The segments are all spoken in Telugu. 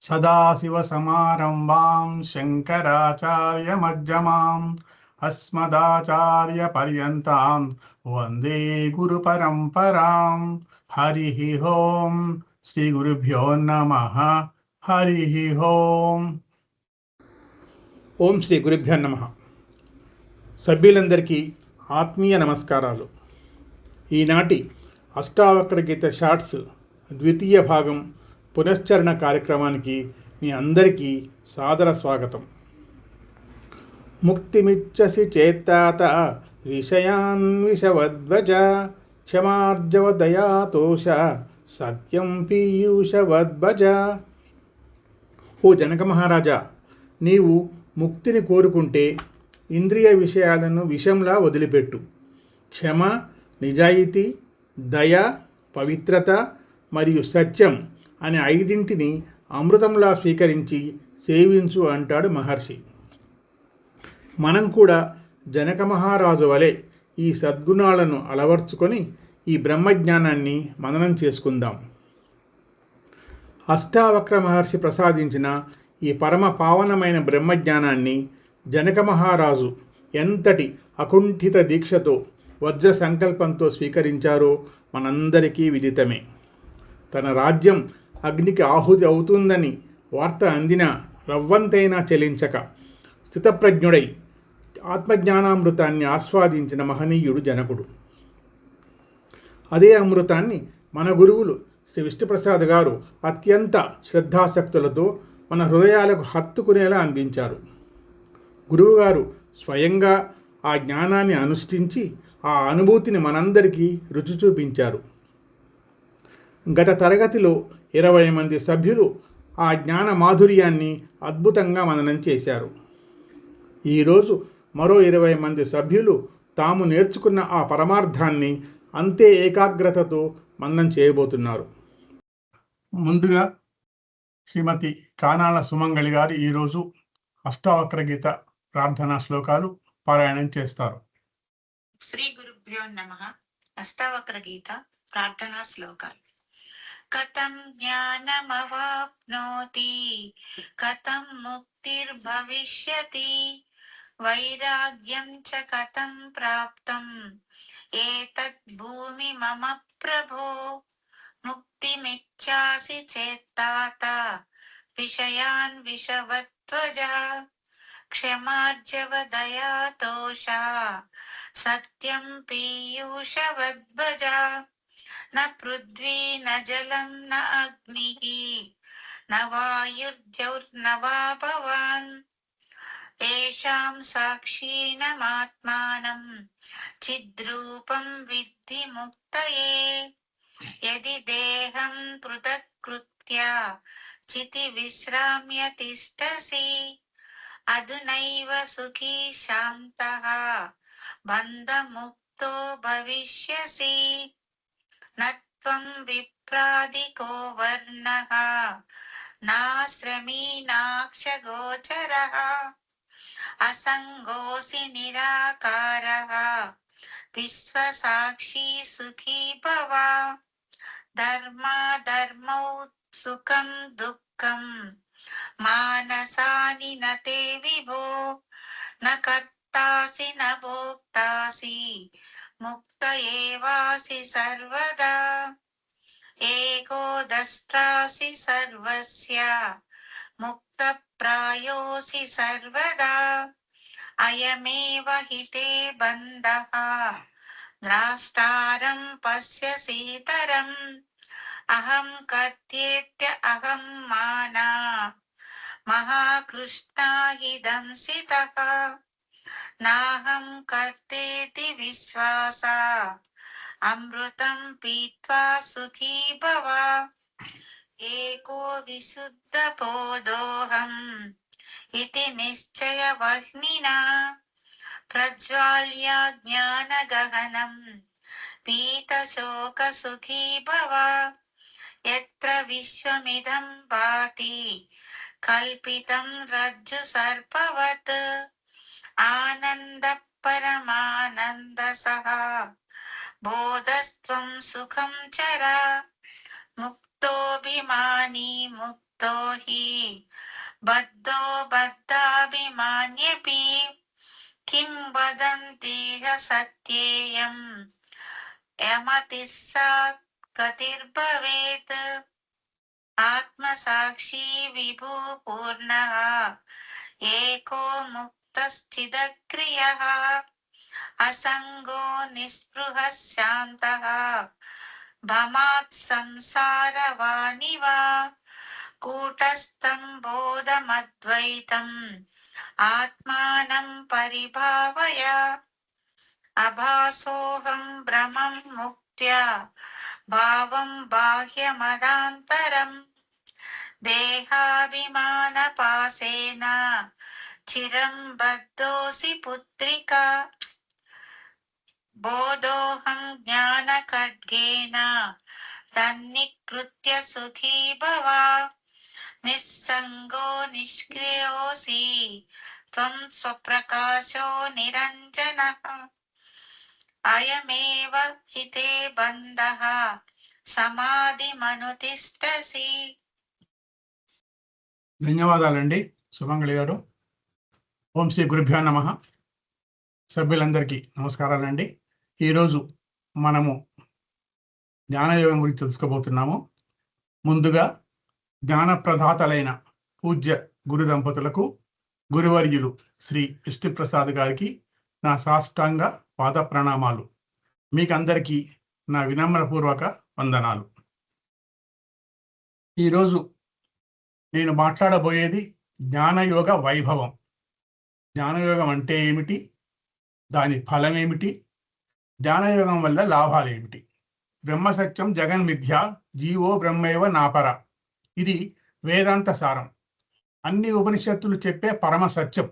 సదాశివసమారంభాం శంకరాచార్యమధ్యమాం అస్మదాచార్యపర్యంతాం వందే గురుపరంపరాం. హరి ఓం. శ్రీ గురుభ్యో నమః. హరి ఓం. ఓం శ్రీ గురుభ్యో నమః. సభ్యులందరికీ ఆత్మీయ నమస్కారాలు. ఈనాటి అష్టావక్ర గీత షార్ట్స్ ద్వితీయ భాగం పునశ్చరణ కార్యక్రమానికి మీ అందరికీ సాదర స్వాగతం. ముక్తిమిచ్చసి చేత్తాత విషయాన్ విషవద్వజ క్షమార్జవదయాతోష సత్యం పీయూషవద్భజ. ఓ జనక మహారాజా, నీవు ముక్తిని కోరుకుంటే ఇంద్రియ విషయాలను విషంలా వదిలిపెట్టు. క్షమ, నిజాయితీ, దయ, పవిత్రత మరియు సత్యం అనే ఐదింటిని అమృతంలా స్వీకరించి సేవించు అంటాడు మహర్షి. మనం కూడా జనక మహారాజు వలె ఈ సద్గుణాలను అలవర్చుకొని ఈ బ్రహ్మజ్ఞానాన్ని మననం చేసుకుందాం. అష్టావక్ర మహర్షి ప్రసాదించిన ఈ పరమ పావనమైన బ్రహ్మజ్ఞానాన్ని జనక మహారాజు ఎంతటి అకుంఠిత దీక్షతో వజ్ర సంకల్పంతో స్వీకరించారో మనందరికీ విదితమే. తన రాజ్యం అగ్నికి ఆహుతి అవుతుందని వార్త అందిన రవ్వంతైనా చెలించక స్థితప్రజ్ఞుడై ఆత్మజ్ఞానామృతాన్ని ఆస్వాదించిన మహనీయుడు జనకుడు. అదే అమృతాన్ని మన గురువులు శ్రీ విష్ణుప్రసాద్ గారు అత్యంత శ్రద్ధాసక్తులతో మన హృదయాలకు హత్తుకునేలా అందించారు. గురువుగారు స్వయంగా ఆ జ్ఞానాన్ని అనుష్ఠించి ఆ అనుభూతిని మనందరికీ రుచి చూపించారు. గత తరగతిలో 20 మంది సభ్యులు ఆ జ్ఞాన మాధుర్యాన్ని అద్భుతంగా మననం చేశారు. ఈరోజు మరో 20 మంది సభ్యులు తాము నేర్చుకున్న ఆ పరమార్థాన్ని అంతే ఏకాగ్రతతో మననం చేయబోతున్నారు. ముందుగా శ్రీమతి కానాల సుమంగళి గారు ఈరోజు అష్టావక్ర గీత ప్రార్థనా శ్లోకాలు పారాయణం చేస్తారు. శ్రీ గురుభ్యో నమః. అష్టావక్ర గీత ప్రార్థనా శ్లోకాలు. కథం జ్ఞానమవాప్నోతి కథం ముక్తిర్భవిష్యతి వైరాగ్యం చ కథం ప్రాప్తం ఏతద్ భూమి మమ ప్రభో ముక్తిమిచ్ఛాసి చేత్తాత విషయాన్ విషవత్వజా క్షమార్జవదయాతోషా సత్యం పీయూషవద్భజా న పృథ్వీ న జలం న అగ్నిః న వాయుర్ద్యౌర్నవాపవాన్ ఏషాం సాక్షిణమాత్మానం చిద్రూపం విద్ధి ముక్తయే యది దేహం పృథక్కృత్య చితి విశ్రామ్య తిష్టసి అధునైవ సుఖీ శాంతః బంధముక్తో భవిష్యసి నత్వం విప్రాదికో వర్ణః నాశ్రమీ నాక్షగోచరః అసంగోసి నిరాకారః విశ్వసాక్షి సుఖీ భవ ధర్మాధర్మౌ సుఖం దుఃఖం మానసాని నతే విభో న కర్తాసి న భోక్తాసి ముక్త ఏవాసి సర్వదా ఏకో ద్రష్టాసి సర్వస్య ముక్త ప్రాయోసి సర్వదా అయమేవ హితే బంధః ద్రాష్టారం పశ్యసీతరం అహం కర్తేత్య అహం మానా మహాకృష్ణాహిదం సితః నాహం కర్తేతి విశ్వాస అమృతం పీత్వా సుఖీ భవ ఏకో విశుద్ధ బోధోహం ఇతి నిశ్చయ వహ్నినా ప్రజ్వాల్య జ్ఞాన గహనం పీత శోక సుఖీ భవ యత్ర విశ్వమిదం భాతి కల్పితం రజ్జు సర్పవత్ ఆనంద పరమానంద సహ బోధస్త్వం సుఖం చర ముక్తోభిమాని ముక్త तो हि बद्धो बद्धाभिमान्यपि किं वदन्ति सत्येयम् यमतिः सा गतिर्भवेत् आत्मसाक्षी विभु पूर्णः एको मुक्तश्चिदक्रियः असङ्गो निःस्पृहः शान्तः भमात् संसारवानिव कूटस्थं बोधमद्वैतम् आत्मानं परिभावय अभासोऽहं भ्रमं मुक्त्या भावं बाह्यमदान्तरम् देहाभिमानपासेन चिरं बद्धोऽसि पुत्रिका बोधोऽहं ज्ञानखड्गेन तन्निकृत्य सुखी भव निस्सङ्गो निष्क्रियोऽसि त्वं स्वप्रकाशो निरञ्जनः अयमेव हिते बन्धः समाधिमनुतिष्ठसि. ధన్యవాదాలండి సుమంగళి గారు. ఓం శ్రీ గురుభ్యో నమః. సభ్యులందరికీ నమస్కారాలండి. ఈరోజు మనము జ్ఞానయోగం గురించి తెలుసుకోబోతున్నాము. ముందుగా జ్ఞానప్రదాతలైన పూజ్య గురు దంపతులకు, గురువర్యులు శ్రీ విష్ణుప్రసాద్ గారికి నా సాష్టాంగ పాద ప్రణామాలు. మీకందరికీ నా వినమ్రపూర్వక వందనాలు. ఈరోజు నేను మాట్లాడబోయేది జ్ఞానయోగ వైభవం. జ్ఞానయోగం అంటే ఏమిటి, దాని ఫలం ఏమిటి, జ్ఞానయోగం వల్ల లాభాలు ఏమిటి. బ్రహ్మసత్యం జగన్మిథ్య జీవో బ్రహ్మైవ నాపర. ఇది వేదాంత సారం. అన్ని ఉపనిషత్తులు చెప్పే పరమ సత్యం.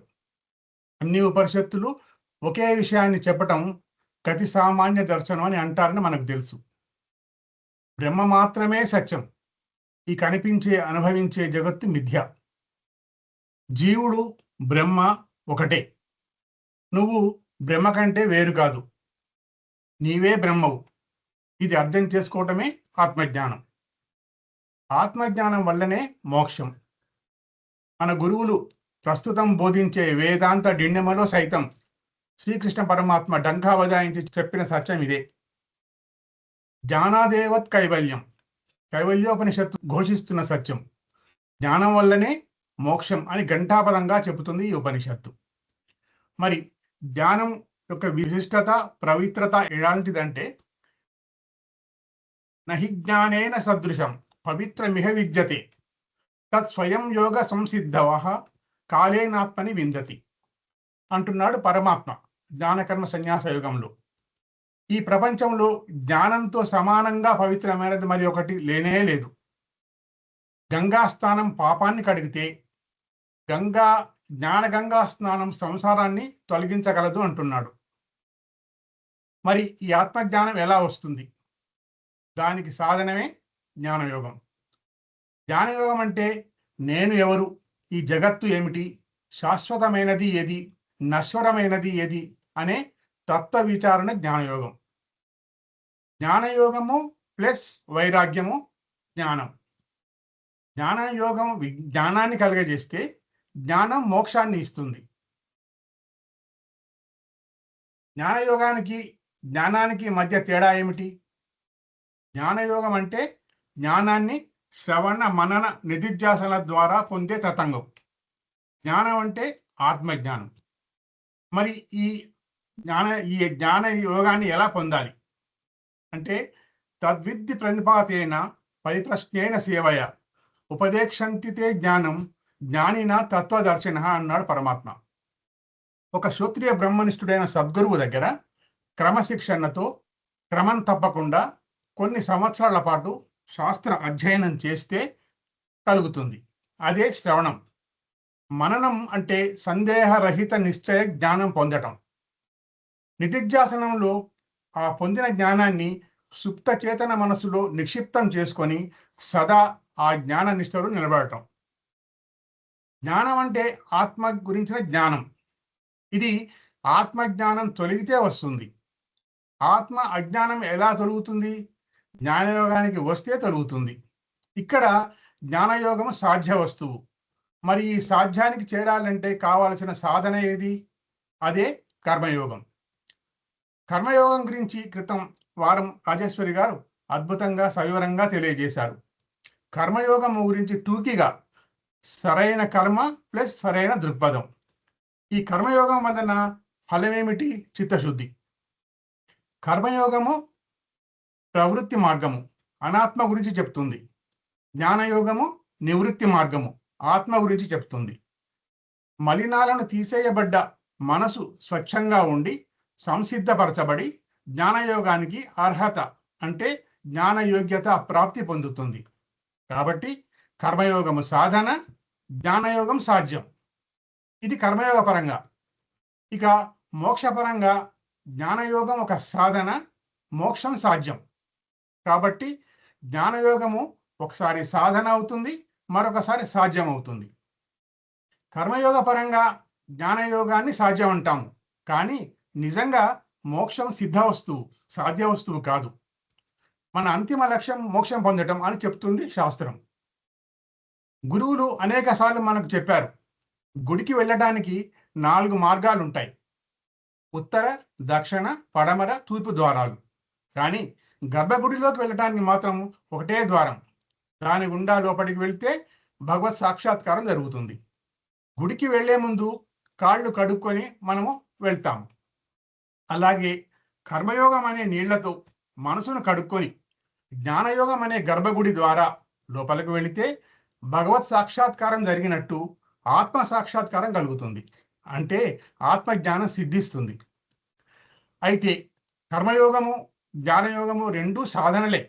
అన్ని ఉపనిషత్తులు ఒకే విషయాన్ని చెప్పటం గతి సామాన్య దర్శనం అని అంటారని మనకు తెలుసు. బ్రహ్మ మాత్రమే సత్యం. ఈ కనిపించే అనుభవించే జగత్తు మిథ్య. జీవుడు బ్రహ్మ ఒకటే. నువ్వు బ్రహ్మ కంటే వేరు కాదు, నీవే బ్రహ్మవు. ఇది అర్థం చేసుకోవటమే ఆత్మజ్ఞానం. ఆత్మజ్ఞానం వల్లనే మోక్షం. మన గురువులు ప్రస్తుతం బోధించే వేదాంత డిండెమలో సైతం శ్రీకృష్ణ పరమాత్మ డంకా బజాయించి చెప్పిన సత్యం ఇదే. జ్ఞానాదేవత్ కైవల్యం. కైవల్యోపనిషత్తు ఘోషిస్తున్న సత్యం. జ్ఞానం వల్లనే మోక్షం అని ఘంటాపదంగా చెబుతుంది ఈ ఉపనిషత్తు. మరి జ్ఞానం యొక్క విశిష్టత, పవిత్రత ఎలాంటిదంటే, నహి జ్ఞానేన సదృశం పవిత్రమిహ విద్యతే తత్ స్వయం యోగ సంసిద్ధవ కాలేనాత్మని విందతి అంటున్నాడు పరమాత్మ జ్ఞానకర్మ సన్యాస యుగంలో. ఈ ప్రపంచంలో జ్ఞానంతో సమానంగా పవిత్రమైనది మరి ఒకటి లేనే లేదు. గంగా స్నానం పాపాన్ని కడిగితే జ్ఞానగంగా స్నానం సంసారాన్ని తొలగించగలదు అంటున్నాడు. మరి ఈ ఆత్మజ్ఞానం ఎలా వస్తుంది? దానికి సాధనమే జ్ఞానయోగం. జ్ఞానయోగం అంటే నేను ఎవరు, ఈ జగత్తు ఏమిటి, శాశ్వతమైనది ఏది, నశ్వరమైనది ఏది అనే తత్వ విచారణ జ్ఞానయోగం. జ్ఞానయోగము ప్లస్ వైరాగ్యము జ్ఞానం. జ్ఞానయోగం జ్ఞానాన్ని కలుగజేస్తే జ్ఞానం మోక్షాన్ని ఇస్తుంది. జ్ఞానయోగానికి జ్ఞానానికి మధ్య తేడా ఏమిటి? జ్ఞానయోగం అంటే జ్ఞానాన్ని శ్రవణ మనన నిధిధ్యాసన ద్వారా పొందే తతంగం. జ్ఞానం అంటే ఆత్మజ్ఞానం. మరి ఈ జ్ఞాన యోగాన్ని ఎలా పొందాలి అంటే, తద్విద్ది ప్రణిపాతేన పరిప్రశ్నేన సేవయ ఉపదేక్షంతితే జ్ఞానం జ్ఞానిన తత్వదర్శన అన్నాడు పరమాత్మ. ఒక క్షత్రియ బ్రహ్మనిష్ఠుడైన సద్గురువు దగ్గర క్రమశిక్షణతో క్రమం తప్పకుండా కొన్ని సంవత్సరాల పాటు శాస్త్ర అధ్యయనం చేస్తే కలుగుతుంది. అదే శ్రవణం. మననం అంటే సందేహరహిత నిశ్చయ జ్ఞానం పొందటం. నిధిధ్యాసనంలో ఆ పొందిన జ్ఞానాన్ని సుప్త చేతన మనసులో నిక్షిప్తం చేసుకొని సదా ఆ జ్ఞాన నిష్ఠలో నిలబడటం. జ్ఞానం అంటే ఆత్మ గురించిన జ్ఞానం. ఇది ఆత్మజ్ఞానం తొలగితే వస్తుంది. ఆత్మ అజ్ఞానం ఎలా తొలుగుతుంది? జ్ఞానయోగానికి వస్తే తొలుగుతుంది. ఇక్కడ జ్ఞానయోగము సాధ్య వస్తువు. మరి ఈ సాధ్యానికి చేరాలంటే కావాల్సిన సాధన ఏది? అదే కర్మయోగం. కర్మయోగం గురించి క్రితం వారం రాజేశ్వరి గారు అద్భుతంగా సవివరంగా తెలియజేశారు. కర్మయోగం గురించి టూకీగా సరైన కర్మ ప్లస్ సరైన దృక్పథం. ఈ కర్మయోగం వలన ఫలమేమిటి? చిత్తశుద్ధి. కర్మయోగము ప్రవృత్తి మార్గము, అనాత్మ గురించి చెప్తుంది. జ్ఞానయోగము నివృత్తి మార్గము, ఆత్మ గురించి చెప్తుంది. మలినాలను తీసేయబడ్డ మనసు స్వచ్ఛంగా ఉండి సంసిద్ధపరచబడి జ్ఞానయోగానికి అర్హత అంటే జ్ఞానయోగ్యత ప్రాప్తి పొందుతుంది. కాబట్టి కర్మయోగము సాధన, జ్ఞానయోగం సాధ్యం. ఇది కర్మయోగ పరంగా. ఇక మోక్షపరంగా జ్ఞానయోగం ఒక సాధన, మోక్షం సాధ్యం. కాబట్టి జ్ఞానయోగము ఒకసారి సాధన అవుతుంది, మరొకసారి సాధ్యం అవుతుంది. కర్మయోగ పరంగా జ్ఞానయోగాన్ని సాధ్యం అంటాము, కానీ నిజంగా మోక్షం సిద్ధ వస్తువు, సాధ్య వస్తువు కాదు. మన అంతిమ లక్ష్యం మోక్షం పొందటం అని చెప్తుంది శాస్త్రం. గురువులు అనేక సార్లు మనకు చెప్పారు, గుడికి వెళ్ళడానికి 4 మార్గాలు ఉంటాయి: ఉత్తర, దక్షిణ, పడమర, తూర్పు ద్వారాలు. కానీ గర్భగుడిలోకి వెళ్ళడానికి మాత్రం ఒకటే ద్వారం. దాని గుండా లోపలికి వెళ్తే భగవత్ సాక్షాత్కారం జరుగుతుంది. గుడికి వెళ్లే ముందు కాళ్ళు కడుక్కొని మనము వెళ్తాము. అలాగే కర్మయోగం అనే నీళ్లతో మనసును కడుక్కొని జ్ఞానయోగం అనే గర్భగుడి ద్వారా లోపలికి వెళితే భగవత్ సాక్షాత్కారం జరిగినట్టు ఆత్మ సాక్షాత్కారం కలుగుతుంది. అంటే ఆత్మజ్ఞానం సిద్ధిస్తుంది. అయితే కర్మయోగము, జ్ఞానయోగము రెండూ సాధనలే.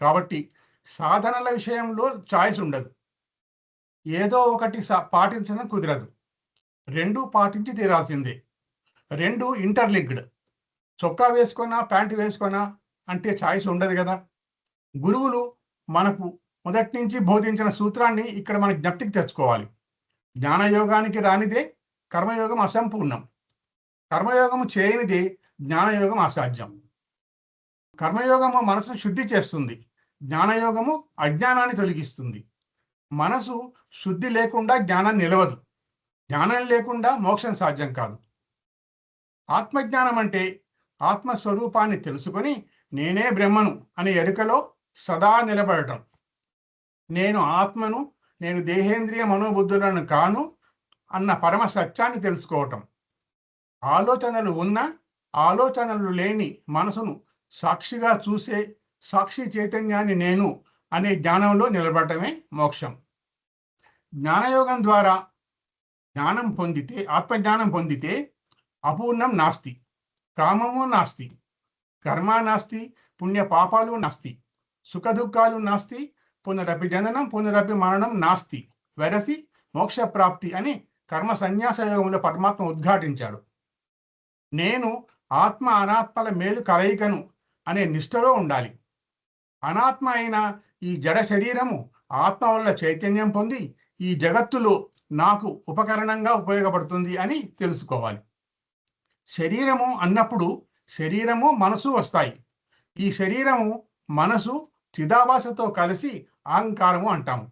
కాబట్టి సాధనల విషయంలో చాయిస్ ఉండదు. ఏదో ఒకటి పాటించడం కుదరదు. రెండూ పాటించి తీరాల్సిందే. రెండు ఇంటర్లింక్డ్. చొక్కా వేసుకున్నా, ప్యాంటు వేసుకున్నా అంటే చాయిస్ ఉండదు కదా. గురువులు మనకు మొదటి నుంచి బోధించిన సూత్రాన్ని ఇక్కడ మన జ్ఞప్తికి తెచ్చుకోవాలి. జ్ఞానయోగానికి రానిదే కర్మయోగం అసంపూర్ణం. కర్మయోగము చేయనిదే జ్ఞానయోగం అసాధ్యం. కర్మయోగము మనసును శుద్ధి చేస్తుంది, జ్ఞానయోగము అజ్ఞానాన్ని తొలగిస్తుంది. మనసు శుద్ధి లేకుండా జ్ఞానం నిలవదు, జ్ఞానం లేకుండా మోక్షం సాధ్యం కాదు. ఆత్మజ్ఞానం అంటే ఆత్మస్వరూపాన్ని తెలుసుకొని నేనే బ్రహ్మను అనే ఎరుకలో సదా నిలబడటం. నేను ఆత్మను, నేను దేహేంద్రియ మనోబుద్ధులను కాను అన్న పరమ సత్యాన్ని తెలుసుకోవటం. ఆలోచనలు ఉన్న, ఆలోచనలు లేని మనసును సాక్షిగా చూసే సాక్షి చైతన్యాన్ని నేను అనే జ్ఞానంలో నిలబడటమే మోక్షం. జ్ఞానయోగం ద్వారా జ్ఞానం పొందితే, ఆత్మజ్ఞానం పొందితే అపూర్ణం నాస్తి, కామము నాస్తి, కర్మ నాస్తి, పుణ్య పాపాలు నాస్తి, సుఖ దుఃఖాలు నాస్తి, పునరపి జననం పునరపి మరణం నాస్తి, వెరసి మోక్ష ప్రాప్తి అని కర్మ సన్యాస యోగంలో పరమాత్మ ఉద్ఘాటించాడు. నేను ఆత్మ అనాత్మల మేలు కలయికను అనే నిష్ఠలో ఉండాలి. అనాత్మ అయిన ఈ జడ శరీరము ఆత్మ వల్ల చైతన్యం పొంది ఈ జగత్తులో నాకు ఉపకరణంగా ఉపయోగపడుతుంది అని తెలుసుకోవాలి. శరీరము అన్నప్పుడు శరీరము మనసు వస్తాయి. ఈ శరీరము మనసు చిదాభాసతో కలిసి అహంకారము అంటాము.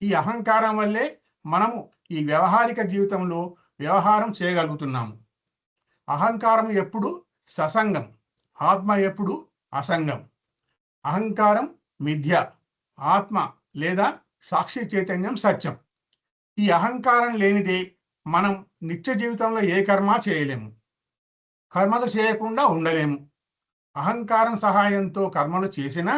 ఈ అహంకారం వల్లే మనము ఈ వ్యవహారిక జీవితంలో వ్యవహారం చేయగలుగుతున్నాము. అహంకారం ఎప్పుడు ససంగం, ఆత్మ ఎప్పుడు అసంగం. అహంకారం మిథ్య, ఆత్మ లేదా సాక్షి చైతన్యం సత్యం. ఈ అహంకారం లేనిదే మనం నిత్య జీవితంలో ఏ కర్మ చేయలేము, కర్మలు చేయకుండా ఉండలేము. అహంకారం సహాయంతో కర్మలు చేసినా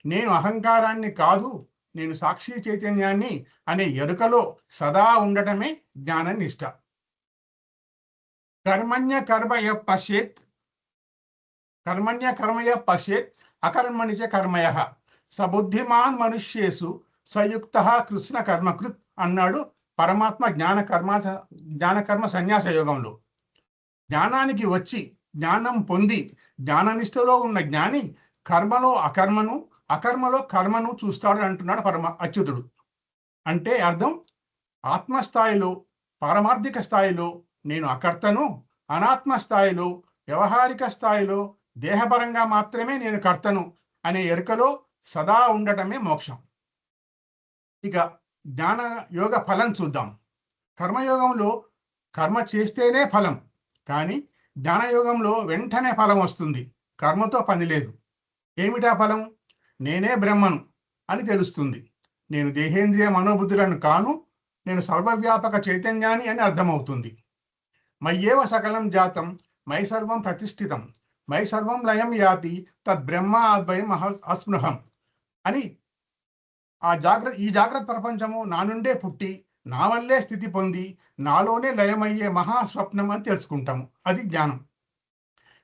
నేను అహంకారాన్ని కాదు, నేను సాక్షి చైతన్యాన్ని అనే ఎరుకలో సదా ఉండటమే జ్ఞాన నిష్ఠ. కర్మణ్య కర్మయ పశ్యేత్, కర్మణ్య కర్మయ పశ్యేత్ అకర్మణి చ కర్మయః సబుద్ధిమాన్ మనుష్యేసు సయుక్త కృష్ణ కర్మకృత్ అన్నాడు పరమాత్మ జ్ఞానకర్మ సన్యాస యోగంలో. జ్ఞానానికి వచ్చి జ్ఞానం పొంది జ్ఞాననిష్టలో ఉన్న జ్ఞాని కర్మలో అకర్మను, అకర్మలో కర్మను చూస్తాడు అంటున్నాడు అచ్యుతుడు. అంటే అర్థం, ఆత్మస్థాయిలో పారమార్థిక స్థాయిలో నేను అకర్తను, అనాత్మ స్థాయిలో వ్యవహారిక స్థాయిలో దేహపరంగా మాత్రమే నేను కర్తను అనే ఎరుకలో సదా ఉండటమే మోక్షం. ఇక జ్ఞాన యోగ ఫలం చూద్దాం. కర్మయోగంలో కర్మ చేస్తేనే ఫలం, కానీ జ్ఞానయోగంలో వెంటనే ఫలం వస్తుంది. కర్మతో పని లేదు. ఏమిటా ఫలం? నేనే బ్రహ్మను అని తెలుస్తుంది. నేను దేహేంద్రియ మనోబుద్ధులను కాను, నేను సర్వవ్యాపక చైతన్యాన్ని అని అర్థమవుతుంది. మయ్యేవ సకలం జాతం మై సర్వం ప్రతిష్ఠితం మై సర్వం లయం యాతి తద్బ్రహ్మ అద్వయం అస్పృహం అని ఈ జాగ్రత్త ప్రపంచము నా నుండే పుట్టి నా వల్లే స్థితి పొంది నాలోనే లయమయ్యే మహాస్వప్నం అని తెలుసుకుంటాము. అది జ్ఞానం.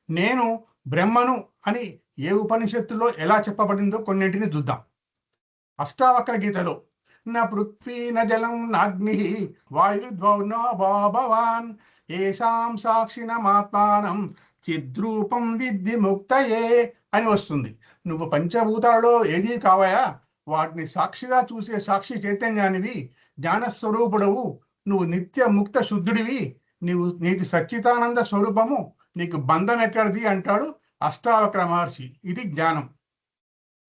నేను బ్రహ్మను అని ఏ ఉపనిషత్తులో ఎలా చెప్పబడిందో కొన్నింటిని చూద్దాం. అష్టావక్ర గీతలో న పృథ్వీ న జలం నాగ్ని వాయుద్వౌనో భవాన్ ఏషాం సాక్షిణమాత్మానం చిద్రూపం విద్ధి ముక్తయే అని వస్తుంది. నువ్వు పంచభూతాలలో ఏదీ కావయా, వాటిని సాక్షిగా చూసే సాక్షి చైతన్యానివి, జ్ఞానస్వరూపుడవు, నువ్వు నిత్య ముక్త శుద్ధుడివి, నీది సచ్చితానంద స్వరూపము, నీకు బంధం ఎక్కడిది అంటాడు అష్టావక్ర మహర్షి. ఇది జ్ఞానం.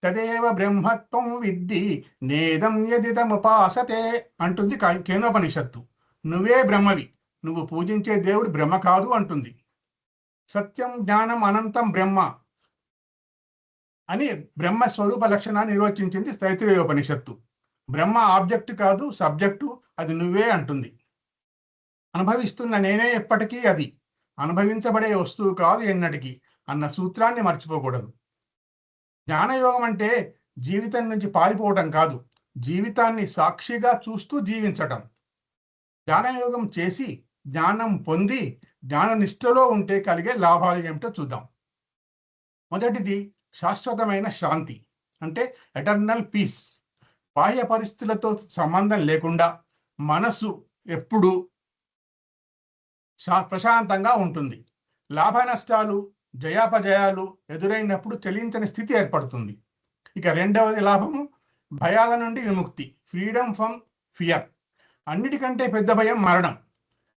తదేవ బ్రహ్మత్వం విద్ధి నేదం యదిదముపాసతే అంటుంది కేనోపనిషత్తు. నువ్వే బ్రహ్మవి, నువ్వు పూజించే దేవుడు బ్రహ్మ కాదు అంటుంది. సత్యం జ్ఞానం అనంతం బ్రహ్మ అని బ్రహ్మ స్వరూప లక్షణాన్ని నిర్వచించింది తైత్తిరీయోపనిషత్తు. బ్రహ్మ ఆబ్జెక్ట్ కాదు, సబ్జెక్టు, అది నువ్వే అంటుంది. అనుభవిస్తున్న నేనే ఎప్పటికీ అది, అనుభవించబడే వస్తువు కాదు ఎన్నటికీ అన్న సూత్రాన్ని మర్చిపోకూడదు. జ్ఞానయోగం అంటే జీవితం నుంచి పారిపోవటం కాదు, జీవితాన్ని సాక్షిగా చూస్తూ జీవించటం. జ్ఞానయోగం చేసి జ్ఞానం పొంది జ్ఞాననిష్టలో ఉంటే కలిగే లాభాలు ఏమిటో చూద్దాం. మొదటిది శాశ్వతమైన శాంతి, అంటే ఎటర్నల్ పీస్. బాహ్య పరిస్థితులతో సంబంధం లేకుండా మనసు ఎప్పుడూ ప్రశాంతంగా ఉంటుంది. లాభ నష్టాలు జయాపజయాలు ఎదురైనప్పుడు చెలించని స్థితి ఏర్పడుతుంది. ఇక రెండవది లాభము భయాల నుండి విముక్తి, ఫ్రీడమ్ ఫ్రమ్ ఫియర్. అన్నిటికంటే పెద్ద భయం మరణం.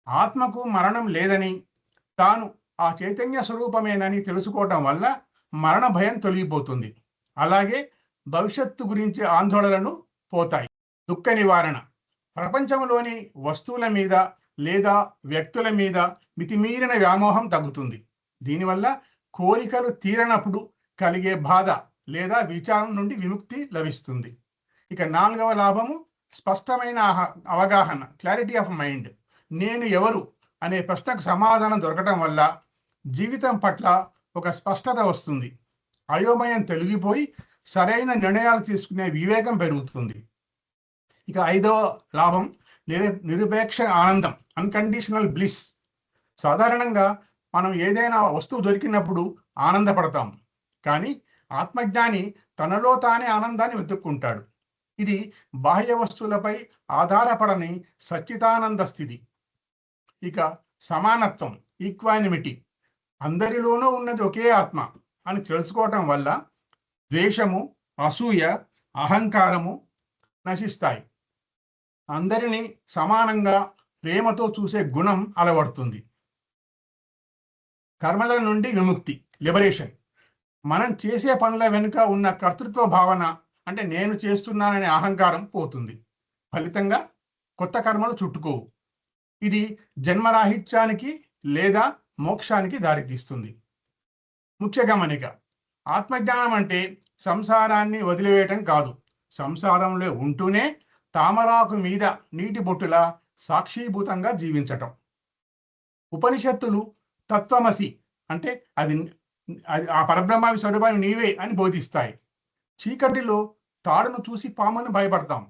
ఆత్మకు మరణం లేదని, తాను ఆ చైతన్య స్వరూపమేనని తెలుసుకోవటం వల్ల మరణ భయం తొలగిపోతుంది. అలాగే భవిష్యత్తు గురించి ఆందోళనలు పోతాయి. దుఃఖ నివారణ, ప్రపంచంలోని వస్తువుల మీద లేదా వ్యక్తుల మీద మితిమీరిన వ్యామోహం తగ్గుతుంది. దీనివల్ల కోరికలు తీరనప్పుడు కలిగే బాధ లేదా విచారం నుండి విముక్తి లభిస్తుంది. ఇక నాలుగవ లాభము స్పష్టమైన అవగాహన, క్లారిటీ ఆఫ్ మైండ్. నేను ఎవరు అనే ప్రశ్నకు సమాధానం దొరకటం వల్ల జీవితం పట్ల ఒక స్పష్టత వస్తుంది. అయోమయం తొలగిపోయి సరైన నిర్ణయాలు తీసుకునే వివేకం పెరుగుతుంది. ఇక ఐదవ లాభం నిరపేక్ష ఆనందం, అన్కండిషనల్ బ్లిస్. సాధారణంగా మనం ఏదైనా వస్తువు దొరికినప్పుడు ఆనందపడతాం, కానీ ఆత్మజ్ఞాని తనలో తానే ఆనందాన్ని వెతుక్కుంటాడు. ఇది బాహ్య వస్తువులపై ఆధారపడని సచ్చిదానంద స్థితి. ఇక సమానత్వం, ఈక్వానిమిటీ. అందరిలోనూ ఉన్నది ఒకే ఆత్మ అని తెలుసుకోవటం వల్ల ద్వేషము, అసూయ, అహంకారము నశిస్తాయి. అందరినీ సమానంగా ప్రేమతో చూసే గుణం అలవడుతుంది. కర్మల నుండి విముక్తి, లిబరేషన్. మనం చేసే పనుల వెనుక ఉన్న కర్తృత్వ భావన, అంటే నేను చేస్తున్నాననే అహంకారం పోతుంది. ఫలితంగా కొత్త కర్మలు చుట్టుకోవు. ఇది జన్మరాహిత్యానికి లేదా మోక్షానికి దారితీస్తుంది. ముఖ్య గమనిక, ఆత్మజ్ఞానం అంటే సంసారాన్ని వదిలివేయటం కాదు, సంసారంలో ఉంటూనే తామరాకు మీద నీటి బొట్టులా సాక్షీభూతంగా జీవించటం. ఉపనిషత్తులు తత్వమసి అంటే అది ఆ పరబ్రహ్మ స్వరూపాన్ని నీవే అని బోధిస్తాయి. చీకటిలో తాడును చూసి పామును భయపడతాం.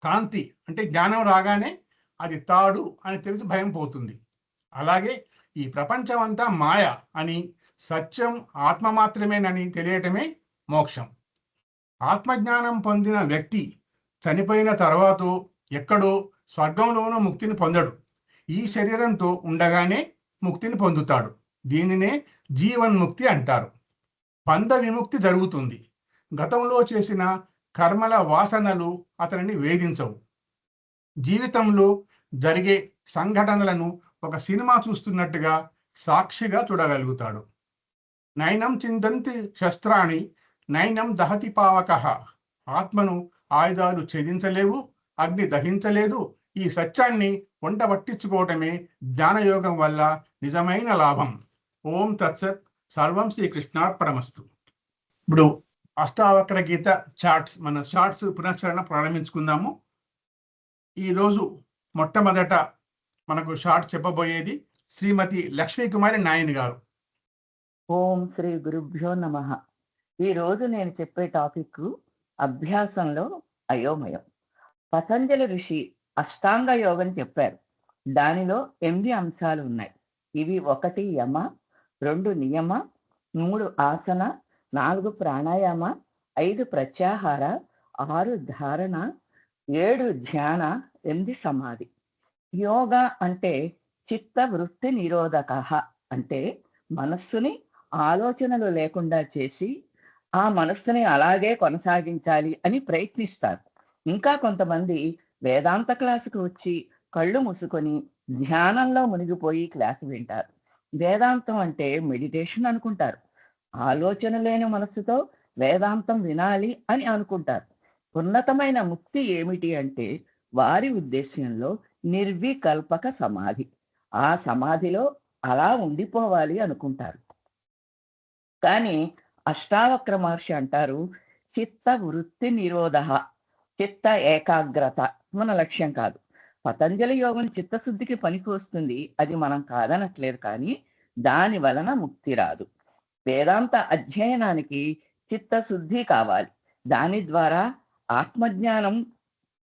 కాంతి అంటే జ్ఞానం రాగానే అది తాడు అని తెలిసి భయం పోతుంది. అలాగే ఈ ప్రపంచం అంతా మాయ అని, సత్యం ఆత్మ మాత్రమేనని తెలియటమే మోక్షం. ఆత్మజ్ఞానం పొందిన వ్యక్తి చనిపోయిన తర్వాత ఎక్కడో స్వర్గంలోనూ ముక్తిని పొందడు. ఈ శరీరంతో ఉండగానే ముక్తిని పొందుతాడు. దీనినే జీవన్ముక్తి అంటారు. బంధ విముక్తి జరుగుతుంది. గతంలో చేసిన కర్మల వాసనలు అతనిని వేధించవు. జీవితంలో జరిగే సంఘటనలను ఒక సినిమా చూస్తున్నట్టుగా సాక్షిగా చూడగలుగుతాడు. నైనం చిందంతి శస్త్రాణి నైనం దహతి పావకః. ఆత్మను ఆయుధాలు ఛేదించలేవు, అగ్ని దహించలేదు. ఈ సత్యాన్ని వంట పట్టించుకోవటమే జ్ఞానయోగం వల్ల నిజమైన లాభం. ఓం తత్సత్. సర్వం శ్రీకృష్ణార్పణమస్తు. ఇప్పుడు అష్టావక్ర గీత చార్ట్స్, మన చార్ట్స్ పునశ్చరణ ప్రారంభించుకుందాము. ఈరోజు మొట్టమొదట మనకు షార్ట్ చెప్పబోయేది శ్రీమతి లక్ష్మీకుమారి నాయని గారు. ఓం శ్రీ గురుభ్యో నమః. ఈరోజు నేను చెప్పే టాపిక్ అభ్యాసంలో అయోమయం. పతంజలి ఋషి అష్టాంగ యోగం చెప్పారు. దానిలో 8 అంశాలు ఉన్నాయి. ఇవి 1 యమ, 2 నియమ, 3 ఆసన, 4 ప్రాణాయామ, 5 ప్రత్యాహార, 6 ధారణ, 7 ధ్యాన, 8 సమాధి. యోగా అంటే చిత్త వృత్తి నిరోధక, అంటే మనస్సుని ఆలోచనలు లేకుండా చేసి ఆ మనస్సుని అలాగే కొనసాగించాలి అని ప్రయత్నిస్తారు. ఇంకా కొంతమంది వేదాంత క్లాసుకు వచ్చి కళ్ళు మూసుకొని ధ్యానంలో మునిగిపోయి క్లాసు వింటారు. వేదాంతం అంటే మెడిటేషన్ అనుకుంటారు. ఆలోచన లేని మనస్సుతో వేదాంతం వినాలి అని అనుకుంటారు. ఉన్నతమైన ముక్తి ఏమిటి అంటే వారి ఉద్దేశ్యంలో నిర్వికల్పక సమాధి. ఆ సమాధిలో అలా ఉండిపోవాలి అనుకుంటారు. కానీ అష్టావక్ర మహర్షి అంటారు చిత్త వృత్తి నిరోధ, చిత్త ఏకాగ్రత మన లక్ష్యం కాదు. పతంజలి యోగం చిత్తశుద్ధికి పనికి వస్తుంది, అది మనం కాదనట్లేదు. కానీ దాని వలన ముక్తి రాదు. వేదాంత అధ్యయనానికి చిత్తశుద్ధి కావాలి. దాని ద్వారా ఆత్మజ్ఞానం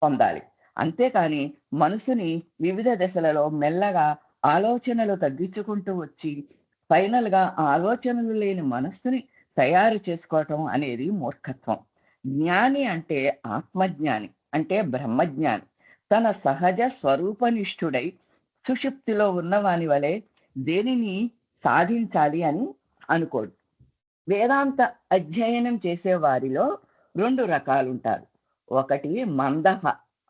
పొందాలి. అంతేకాని మనసుని వివిధ దశలలో మెల్లగా ఆలోచనలు తగ్గించుకుంటూ వచ్చి ఫైనల్ గా ఆలోచనలు లేని మనస్సుని తయారు చేసుకోవటం అనేది మూర్ఖత్వం. జ్ఞాని అంటే ఆత్మజ్ఞాని, అంటే బ్రహ్మజ్ఞాని. తన సహజ స్వరూపనిష్ఠుడై సుషుప్తిలో ఉన్నవాని వలె దేనిని సాధించాలి అని అనుకోడు. వేదాంత అధ్యయనం చేసే వారిలో 2 రకాలు ఉంటారు. ఒకటి మందహ,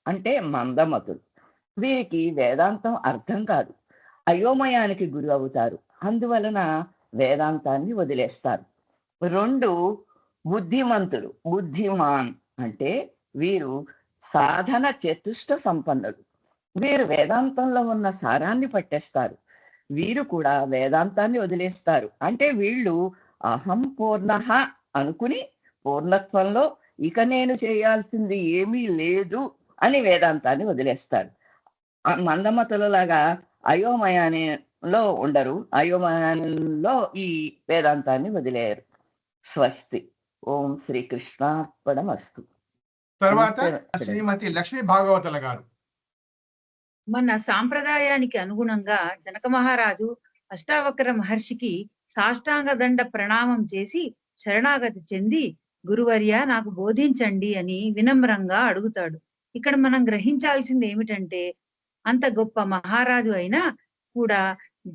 అంటే మందమతులు. వీరికి వేదాంతం అర్థం కాదు, అయోమయానికి గురి అవుతారు. అందువలన వేదాంతాన్ని వదిలేస్తారు. 2 బుద్ధిమంతులు, బుద్ధిమాన్, అంటే వీరు సాధన చతుష్ట సంపన్నులు. వీరు వేదాంతంలో ఉన్న సారాన్ని పట్టేస్తారు. వీరు కూడా వేదాంతాన్ని వదిలేస్తారు. అంటే వీళ్ళు అహం పూర్ణః అనుకుని పూర్ణత్వంలో ఇక నేను చేయాల్సింది ఏమీ లేదు అని వేదాంతాన్ని వదిలేస్తారు. మందమతులలాగా అయోమయంలో ఉండరు, అయోమయంలో ఈ వేదాంతాన్ని వదిలేయరు. స్వస్తి. ఓం శ్రీకృష్ణార్పణమస్తు. తర్వాత శ్రీమతి లక్ష్మీ భాగవతుల గారు. మన సాంప్రదాయానికి అనుగుణంగా జనక మహారాజు అష్టావక్ర మహర్షికి సాష్టాంగ దండ ప్రణామం చేసి శరణాగతి చెంది, గురువర్య నాకు బోధించండి అని వినమ్రంగా అడుగుతాడు. ఇక్కడ మనం గ్రహించాల్సింది ఏమిటంటే, అంత గొప్ప మహారాజు అయినా కూడా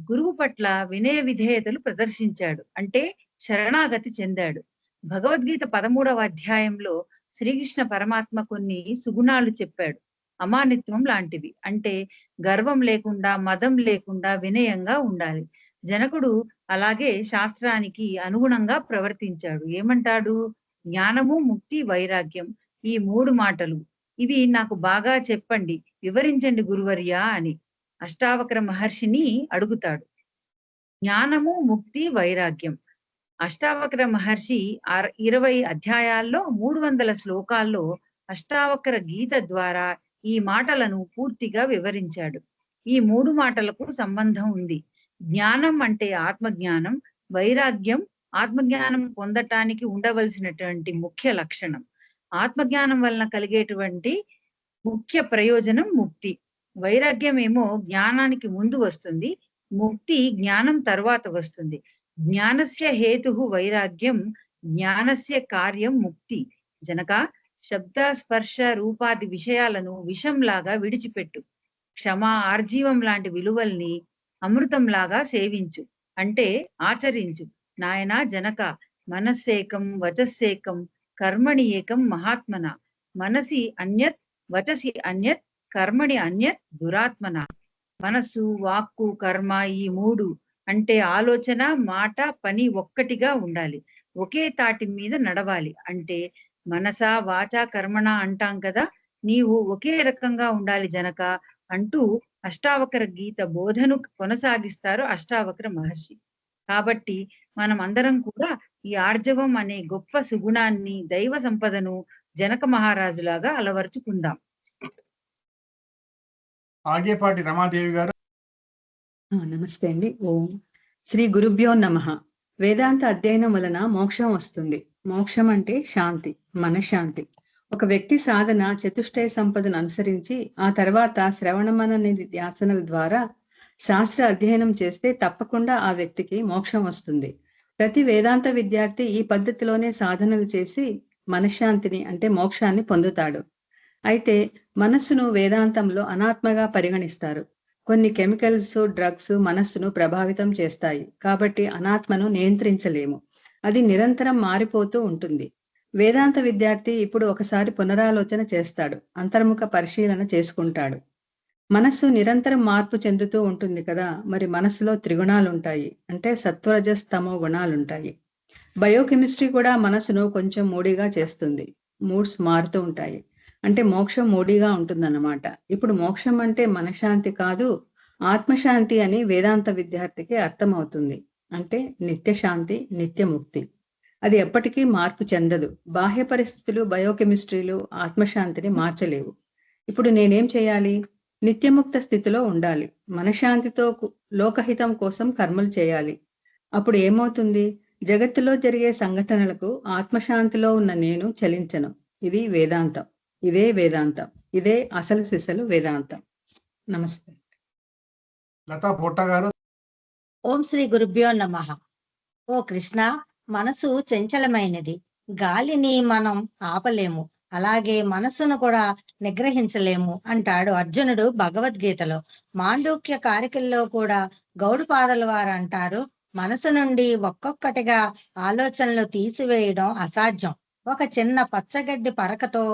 గురువు పట్ల వినయ విధేయతలు ప్రదర్శించాడు, అంటే శరణాగతి చెందాడు. భగవద్గీత 13వ అధ్యాయంలో శ్రీకృష్ణ పరమాత్మ కొన్ని సుగుణాలు చెప్పాడు. అమానిత్వం లాంటివి, అంటే గర్వం లేకుండా, మదం లేకుండా వినయంగా ఉండాలి. జనకుడు అలాగే శాస్త్రానికి అనుగుణంగా ప్రవర్తించాడు. ఏమంటాడు? జ్ఞానము, ముక్తి, వైరాగ్యం, ఈ 3 మాటలు, ఇవి నాకు బాగా చెప్పండి, వివరించండి గురువర్యా అని అష్టావక్ర మహర్షిని అడుగుతాడు. జ్ఞానము, ముక్తి, వైరాగ్యం. అష్టావక్ర మహర్షి 20 అధ్యాయాల్లో 300 శ్లోకాల్లో అష్టావక్ర గీత ద్వారా ఈ మాటలను పూర్తిగా వివరించాడు. ఈ 3 మాటలకు సంబంధం ఉంది. జ్ఞానం అంటే ఆత్మజ్ఞానం, వైరాగ్యం ఆత్మజ్ఞానం పొందటానికి ఉండవలసినటువంటి ముఖ్య లక్షణం. ఆత్మజ్ఞానం వలన కలిగేటువంటి ముఖ్య ప్రయోజనం ముక్తి. వైరాగ్యం ఏమో జ్ఞానానికి ముందు వస్తుంది, ముక్తి జ్ఞానం తర్వాత వస్తుంది. జ్ఞానస్య హేతుః వైరాగ్యం, జ్ఞానస్య కార్యం ముక్తి. జనక, శబ్ద స్పర్శ రూపాది విషయాలను విషంలాగా విడిచిపెట్టు. క్షమ, ఆర్జీవం లాంటి విలువల్ని అమృతంలాగా సేవించు, అంటే ఆచరించు. నాయనా జనక, మనస్సేకం వచస్సేకం కర్మణి ఏకం మహాత్మన. మనసి అన్యత్ వచసి అన్యత్ కర్మణి అన్యత్ దురాత్మన. మనస్సు, వాక్కు, కర్మ, ఈ 3 అంటే ఆలోచన, మాట, పని ఒక్కటిగా ఉండాలి, ఒకే తాటి మీద నడవాలి. అంటే మనసా వాచా కర్మణ అంటాం కదా, నీవు ఒకే రకంగా ఉండాలి జనక అంటూ అష్టావక్ర గీత బోధను కొనసాగిస్తారు అష్టావక్ర మహర్షి. కాబట్టి మనం అందరం కూడా ఈ ఆర్జవం అనే గొప్ప సుగుణాన్ని, దైవ సంపదను జనక మహారాజులాగా అలవరుచుకుందాం. ఆగేపాటి రమాదేవి గారు. నమస్తే అండి. ఓం శ్రీ గురుభ్యో నమః. వేదాంత అధ్యయనం వలన మోక్షం వస్తుంది. మోక్షం అంటే శాంతి, మనశ్శాంతి. ఒక వ్యక్తి సాధన చతుష్టయ సంపదను అనుసరించి ఆ తర్వాత శ్రవణమనన ధ్యాసనల ద్వారా శాస్త్ర అధ్యయనం చేస్తే తప్పకుండా ఆ వ్యక్తికి మోక్షం వస్తుంది. ప్రతి వేదాంత విద్యార్థి ఈ పద్ధతిలోనే సాధనలు చేసి మనశ్శాంతిని అంటే మోక్షాన్ని పొందుతాడు. అయితే మనస్సును వేదాంతంలో అనాత్మగా పరిగణిస్తారు. కొన్ని కెమికల్స్, డ్రగ్స్ మనస్సును ప్రభావితం చేస్తాయి. కాబట్టి అనాత్మను నియంత్రించలేము. అది నిరంతరం మారిపోతూ ఉంటుంది. వేదాంత విద్యార్థి ఇప్పుడు ఒకసారి పునరాలోచన చేస్తాడు, అంతర్ముఖ పరిశీలన చేసుకుంటాడు. మనస్సు నిరంతరం మార్పు చెందుతూ ఉంటుంది కదా, మరి మనస్సులో త్రిగుణాలు ఉంటాయి, అంటే సత్వరజస్ తమో గుణాలుంటాయి. బయోకెమిస్ట్రీ కూడా మనస్సును కొంచెం మూడీగా చేస్తుంది. మూడ్స్ మారుతూ ఉంటాయి, అంటే మోక్షం మూడీగా ఉంటుందన్నమాట. ఇప్పుడు మోక్షం అంటే మనశ్శాంతి కాదు, ఆత్మశాంతి అని వేదాంత విద్యార్థికి అర్థమవుతుంది. అంటే నిత్యశాంతి, నిత్యముక్తి. అది ఎప్పటికీ మార్పు చెందదు. బాహ్య పరిస్థితులు, బయోకెమిస్ట్రీలు ఆత్మశాంతిని మార్చలేవు. ఇప్పుడు నేనేం చేయాలి? నిత్యముక్త స్థితిలో ఉండాలి. మనశ్శాంతితో లోకహితం కోసం కర్మలు చేయాలి. అప్పుడు ఏమవుతుంది? జగత్తులో జరిగే సంఘటనలకు ఆత్మశాంతిలో ఉన్న నేను చలించను. ఇది వేదాంతం. ఇదే వేదాంతం. ఇదే అసలు సిసలు వేదాంతం. నమస్తే. లతా పొట్ట గారు. ఓం శ్రీ గురుభ్యో నమః. ఓ కృష్ణ, మనసు చంచలమైనది. గాలిని మనం ఆపలేము, అలాగే మనస్సును కూడా నిగ్రహించలేము అంటాడు అర్జునుడు భగవద్గీతలో. మాండూక్య కారికల్లో కూడా గౌడపాదుల వారు అంటారు, మనసు నుండి ఒక్కొక్కటిగా ఆలోచనలు తీసివేయడం అసాధ్యం. ఒక చిన్న పచ్చగడ్డి పరకతో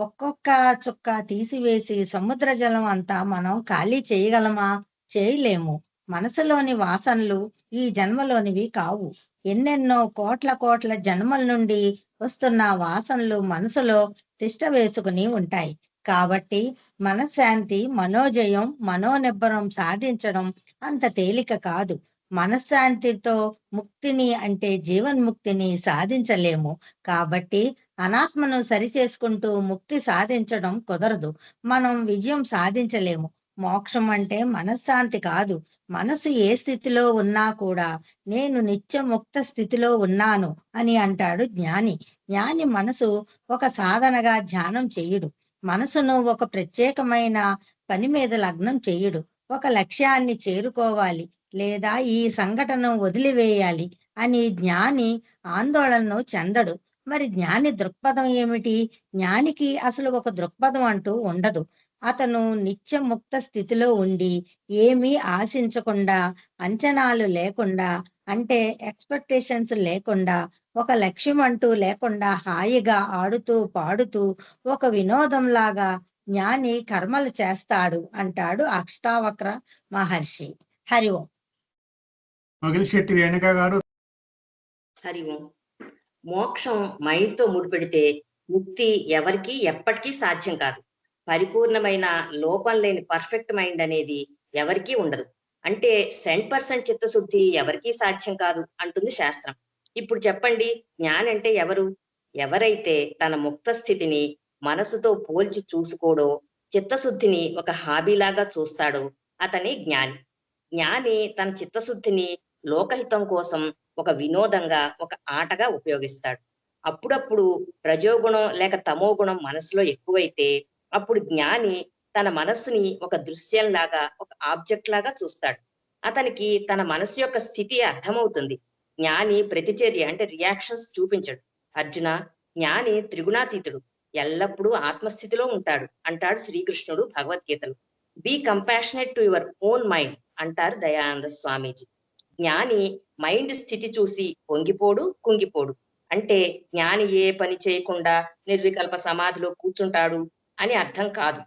ఒక్కొక్క చుక్క తీసివేసి సముద్ర జలం అంతా మనం ఖాళీ చేయగలమా? చేయలేము. మనసులోని వాసనలు ఈ జన్మలోనివి కావు. ఎన్నెన్నో కోట్ల కోట్ల జన్మల నుండి వస్తున్న వాసనలు మనసులో తిష్ట వేసుకుని ఉంటాయి. కాబట్టి మనశ్శాంతి, మనోజయం, మనోనిబ్బరం సాధించడం అంత తేలిక కాదు. మనశ్శాంతితో ముక్తిని అంటే జీవన్ముక్తిని సాధించలేము. కాబట్టి అనాత్మను సరిచేసుకుంటూ ముక్తి సాధించడం కుదరదు. మనం విజయం సాధించలేము. మోక్షం అంటే మనశ్శాంతి కాదు. మనసు ఏ స్థితిలో ఉన్నా కూడా నేను నిత్యముక్త స్థితిలో ఉన్నాను అని అంటాడు జ్ఞాని. జ్ఞాని మనసు ఒక సాధనగా ధ్యానం చెయ్యడు. మనసును ఒక ప్రత్యేకమైన పని మీద లగ్నం చెయ్యడు. ఒక లక్ష్యాన్ని చేరుకోవాలి లేదా ఈ సంఘటనను వదిలివేయాలి అని జ్ఞాని ఆందోళనను చెందడు. మరి జ్ఞాని దృక్పథం ఏమిటి? జ్ఞానికి అసలు ఒక దృక్పథం అంటూ ఉండదు. అతను నిత్యముక్త స్థితిలో ఉండి ఏమీ ఆశించకుండా, అంచనాలు లేకుండా, అంటే ఎక్స్పెక్టేషన్స్ లేకుండా, ఒక లక్ష్యం అంటూ లేకుండా హాయిగా ఆడుతూ పాడుతూ ఒక వినోదంలాగా జ్ఞాని కర్మలు చేస్తాడు అంటాడు అష్టావక్ర మహర్షి. హరి ఓం. మొగిలిశెట్టి రేణుక గారు. హరి ఓం. మోక్షం మైండ్ తో ముడిపెడితే ముక్తి ఎవరికి ఎప్పటికీ సాధ్యం కాదు. పరిపూర్ణమైన లోపం లేని పర్ఫెక్ట్ మైండ్ అనేది ఎవరికీ ఉండదు. అంటే 100% చిత్తశుద్ధి ఎవరికీ సాధ్యం కాదు అంటుంది శాస్త్రం. ఇప్పుడు చెప్పండి, జ్ఞాని అంటే ఎవరు? ఎవరైతే తన ముక్త స్థితిని మనసుతో పోల్చి చూసుకోడో, చిత్తశుద్ధిని ఒక హాబీలాగా చూస్తాడో అతని జ్ఞాని. జ్ఞాని తన చిత్తశుద్ధిని లోకహితం కోసం ఒక వినోదంగా, ఒక ఆటగా ఉపయోగిస్తాడు. అప్పుడప్పుడు రజోగుణం లేక తమో గుణం మనసులో ఎక్కువైతే అప్పుడు జ్ఞాని తన మనస్సుని ఒక దృశ్యంలాగా, ఒక ఆబ్జెక్ట్ లాగా చూస్తాడు. అతనికి తన మనస్సు యొక్క స్థితి అర్థమవుతుంది. జ్ఞాని ప్రతిచర్య అంటే రియాక్షన్స్ చూపించడు. అర్జున, జ్ఞాని త్రిగుణాతీతుడు, ఎల్లప్పుడూ ఆత్మస్థితిలో ఉంటాడు అంటాడు శ్రీకృష్ణుడు భగవద్గీతలో. Be compassionate to your own mind అంటారు దయానంద స్వామీజీ. జ్ఞాని మైండ్ స్థితి చూసి పొంగిపోడు, కుంగిపోడు. అంటే జ్ఞాని ఏ పని చేయకుండా నిర్వికల్ప సమాధిలో కూర్చుంటాడు అని అర్థం కాదు.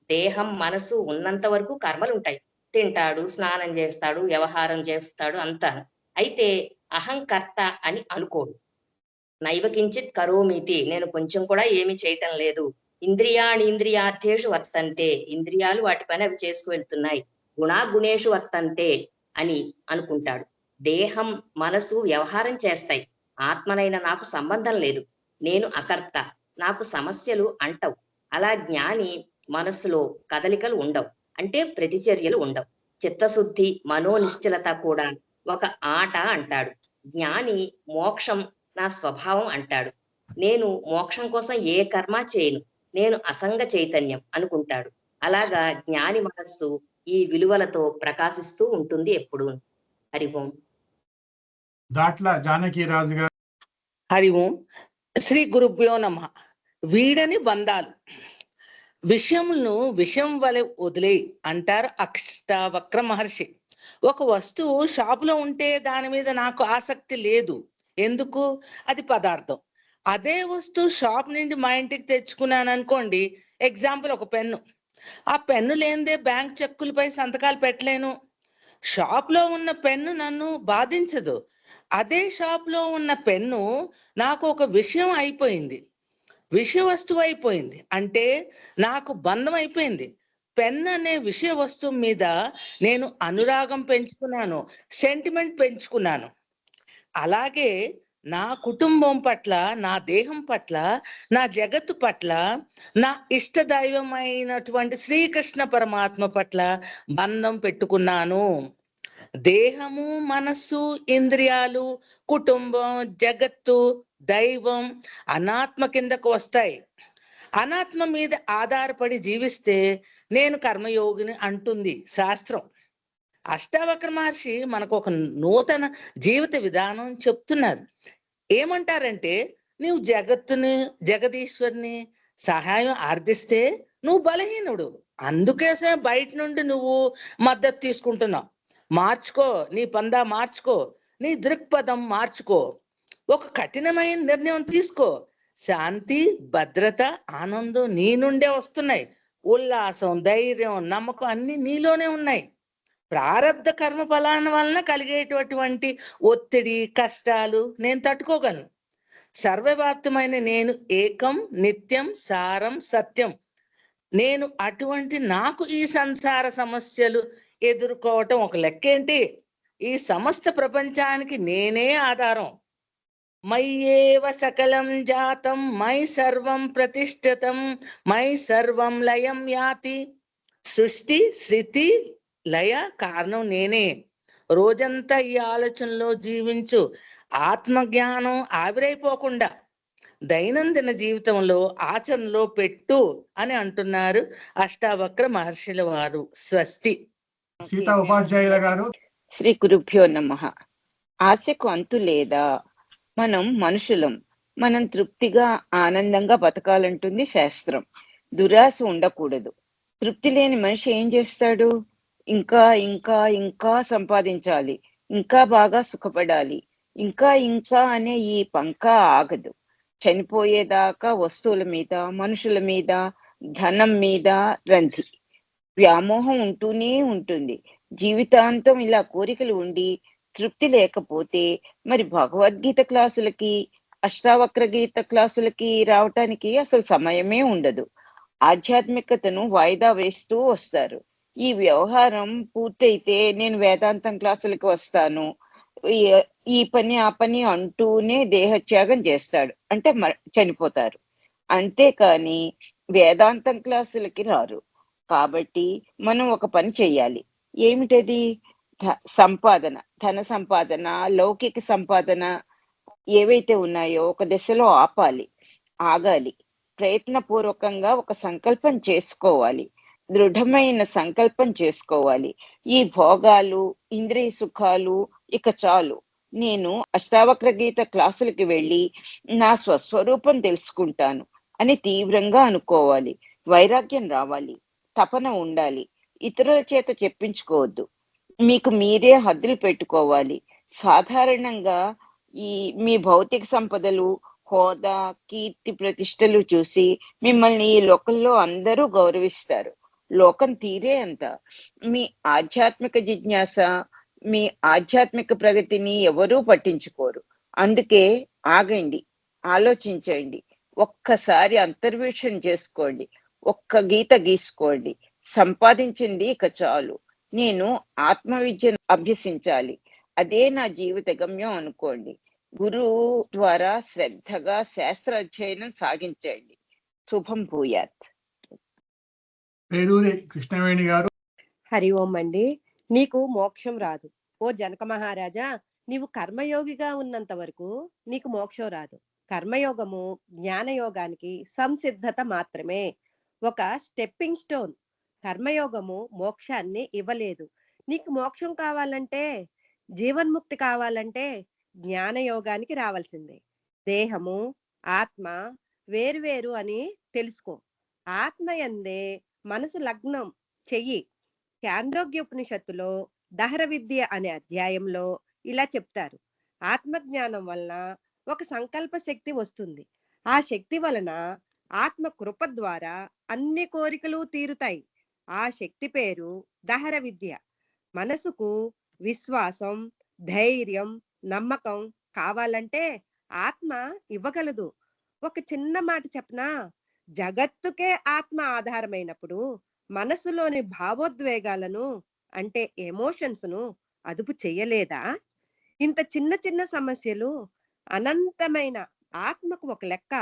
దేహం, మనసు ఉన్నంత వరకు కర్మలుంటాయి. తింటాడు, స్నానం చేస్తాడు, వ్యవహారం చేస్తాడు అంతా. అయితే అహంకర్త అని అనుకోడు. నైవ కించిత్ కరోమితి, నేను కొంచెం కూడా ఏమి చేయటం లేదు. ఇంద్రియాణి ఇంద్రియార్థేషు వర్తంతే, ఇంద్రియాలు వాటి పని అవి చేసుకు వెళ్తున్నాయి. గుణేషు వర్తంతే అని అనుకుంటాడు. దేహం మనసు వ్యవహారం చేస్తాయి, ఆత్మనైన నాకు సంబంధం లేదు, నేను అకర్త, నాకు సమస్యలు అంటవు. అలా జ్ఞాని మనస్సులో కదలికలు ఉండవు, అంటే ప్రతిచర్యలు ఉండవు. చిత్తశుద్ధి మనోనిశ్చలత కూడా ఒక ఆట అంటాడు. జ్ఞాని మోక్షం నా స్వభావం అంటాడు. నేను మోక్షం కోసం ఏ కర్మ చేయను, నేను అసంగ చైతన్యం అనుకుంటాడు. అలాగా జ్ఞాని మనస్సు ఈ విలువలతో ప్రకాశిస్తూ ఉంటుంది ఎప్పుడు. హరి ఓం. దాట్ల జానకిరాజు గారు. హరి ఓం. శ్రీ గురుభ్యో నమః. వీడని బంధాలు, విషయములను విషయం వలె వదిలే అంటారు అష్టావక్ర మహర్షి. ఒక వస్తువు షాపులో ఉంటే దాని మీద నాకు ఆసక్తి లేదు, ఎందుకు? అది పదార్థం. అదే వస్తువు షాప్ నుండి మా ఇంటికి తెచ్చుకున్నాను అనుకోండి, ఎగ్జాంపుల్ ఒక పెన్ను. ఆ పెన్ను లేనిదే బ్యాంక్ చెక్కులపై సంతకాలు పెట్టలేను. షాప్ లో ఉన్న పెన్ను నన్ను బాధించదు, అదే షాప్ లో ఉన్న పెన్ను నాకు ఒక విషయం అయిపోయింది, విషయ వస్తువు అయిపోయింది, అంటే నాకు బంధం అయిపోయింది. పెన్ అనే విషయ వస్తువు మీద నేను అనురాగం పెంచుకున్నాను, సెంటిమెంట్ పెంచుకున్నాను. అలాగే నా కుటుంబం పట్ల, నా దేహం పట్ల, నా జగత్తు పట్ల, నా ఇష్టదైవమైనటువంటి శ్రీకృష్ణ పరమాత్మ పట్ల బంధం పెట్టుకున్నాను. దేహము మనస్సు ఇంద్రియాలు కుటుంబం జగత్తు దైవం అనాత్మ కిందకు వస్తాయి. అనాత్మ మీద ఆధారపడి జీవిస్తే నేను కర్మయోగిని అంటుంది శాస్త్రం. అష్టావక్ర మహర్షి మనకు ఒక నూతన జీవిత విధానం చెప్తున్నారు. ఏమంటారంటే, నువ్వు జగత్తుని జగదీశ్వరిని సహాయం ఆర్థిస్తే నువ్వు బలహీనుడు, అందుకేసే బయట నుండి నువ్వు మద్దతు తీసుకుంటున్నావు. మార్చుకో, నీ పందా మార్చుకో, నీ దృక్పథం మార్చుకో, ఒక కఠినమైన నిర్ణయం తీసుకో. శాంతి భద్రత ఆనందం నీ నుండే వస్తున్నాయి. ఉల్లాసం ధైర్యం నమ్మకం అన్ని నీలోనే ఉన్నాయి. ప్రారబ్ధ కర్మ ఫలాన వలన కలిగేటటువంటి ఒత్తిడి కష్టాలు నేను తట్టుకోగలను. సర్వవ్యాప్తమైన నేను ఏకం నిత్యం సారం సత్యం. నేను అటువంటి నాకు ఈ సంసార సమస్యలు ఎదుర్కోవటం ఒక లెక్కేంటి? ఈ సమస్త ప్రపంచానికి నేనే ఆధారం. మయ్యేవ సకలం జాతం మై సర్వం ప్రతిష్ఠితం మై సర్వం లయం యాతి. సృష్టి స్థితి లయ కారణం నేనే. రోజంతా ఈ ఆలోచనలో జీవించు. ఆత్మజ్ఞానం ఆవిరైపోకుండా దైనందిన జీవితంలో ఆచరణలో పెట్టు అని అంటున్నారు అష్టావక్ర మహర్షుల వారు. స్వస్తి. సీతా ఉపాధ్యాయుల గారు. శ్రీ గురుభ్యో నమః. ఆశకు అంతు లేదా? మనం మనుషులం, మనం తృప్తిగా ఆనందంగా బతకాలంటుంది శాస్త్రం. దురాశ ఉండకూడదు. తృప్తి లేని మనిషి ఏం చేస్తాడు? ఇంకా ఇంకా ఇంకా సంపాదించాలి, ఇంకా బాగా సుఖపడాలి, ఇంకా ఇంకా అనే ఈ పంక ఆగదు. చనిపోయేదాకా వస్తువుల మీద మనుషుల మీద ధనం మీద రంధి వ్యామోహం ఉంటూనే ఉంటుంది. జీవితాంతం ఇలా కోరికలు ఉండి తృప్తి లేకపోతే మరి భగవద్గీత క్లాసులకి అష్టావక్ర గీత క్లాసులకి రావటానికి అసలు సమయమే ఉండదు. ఆధ్యాత్మికతను వాయిదా వేస్తూ వస్తారు. ఈ వ్యవహారం పూర్తయితే నేను వేదాంతం క్లాసులకి వస్తాను, ఈ పని ఆ పని అంటూనే దేహత్యాగం చేస్తాడు, అంటే చనిపోతారు. అంతేకాని వేదాంతం క్లాసులకి రారు. కాబట్టి మనం ఒక పని చెయ్యాలి. ఏమిటది? సంపాదన, ధన సంపాదన, లౌకిక సంపాదన ఏవైతే ఉన్నాయో ఒక దశలో ఆపాలి, ఆగాలి. ప్రయత్నపూర్వకంగా ఒక సంకల్పం చేసుకోవాలి, దృఢమైన సంకల్పం చేసుకోవాలి. ఈ భోగాలు ఇంద్రియ సుఖాలు ఇక చాలు, నేను అష్టావక్ర గీత క్లాసులకి వెళ్ళి నా స్వస్వరూపం తెలుసుకుంటాను అని తీవ్రంగా అనుకోవాలి. వైరాగ్యం రావాలి, తపన ఉండాలి. ఇతరుల చేత చెప్పించుకోవద్దు, మీకు మీరే హద్దులు పెట్టుకోవాలి. సాధారణంగా మీ భౌతిక సంపదలు, హోదా, కీర్తి, ప్రతిష్టలు చూసి మిమ్మల్ని ఈ లోకంలో అందరూ గౌరవిస్తారు. లోకం తీరే అంత. మీ ఆధ్యాత్మిక జిజ్ఞాస, మీ ఆధ్యాత్మిక ప్రగతిని ఎవరూ పట్టించుకోరు. అందుకే ఆగండి, ఆలోచించండి, ఒక్కసారి అంతర్వేషణ చేసుకోండి, ఒక్క గీత గీసుకోండి. సంపాదించింది ఇక చాలు, నేను ఆత్మ విద్యను అభ్యసించాలి, అదే నా జీవిత గమ్యం అనుకోండి. గురువు ద్వారా శ్రద్ధగా శాస్త్ర అధ్యయనం సాగించండి. శుభం భూయాత్. పేరూరి కృష్ణవేణి గారు. హరి ఓం అండి. నీకు మోక్షం రాదు. ఓ జనక మహారాజా, నీవు కర్మయోగిగా ఉన్నంత వరకు నీకు మోక్షం రాదు. కర్మయోగము జ్ఞానయోగానికి సంసిద్ధత మాత్రమే, ఒక స్టెప్పింగ్ స్టోన్. కర్మయోగము మోక్షాన్ని ఇవ్వలేదు. నీకు మోక్షం కావాలంటే, జీవన్ముక్తి కావాలంటే జ్ఞానయోగానికి రావాల్సిందే. దేహము ఆత్మ వేరువేరు అని తెలుసుకో. ఆత్మ యందే మనసు లగ్నం చెయ్యి. చాందోగ్యోపనిషత్తులో దహర విద్య అనే అధ్యాయంలో ఇలా చెప్తారు. ఆత్మజ్ఞానం వలన ఒక సంకల్ప శక్తి వస్తుంది. ఆ శక్తి వలన ఆత్మ కృప ద్వారా అన్ని కోరికలు తీరుతాయి. ఆ శక్తి పేరు దహర విద్య. మనసుకు విశ్వాసం, ధైర్యం, నమ్మకం కావాలంటే ఆత్మ ఇవ్వగలదు. ఒక చిన్న మాట చెప్పనా, జగత్తుకే ఆత్మ ఆధారమైనప్పుడు మనసులోని భావోద్వేగాలను అంటే ఎమోషన్స్ ను అదుపు చెయ్యలేదా? ఇంత చిన్న చిన్న సమస్యలు అనంతమైన ఆత్మకు ఒక లెక్క.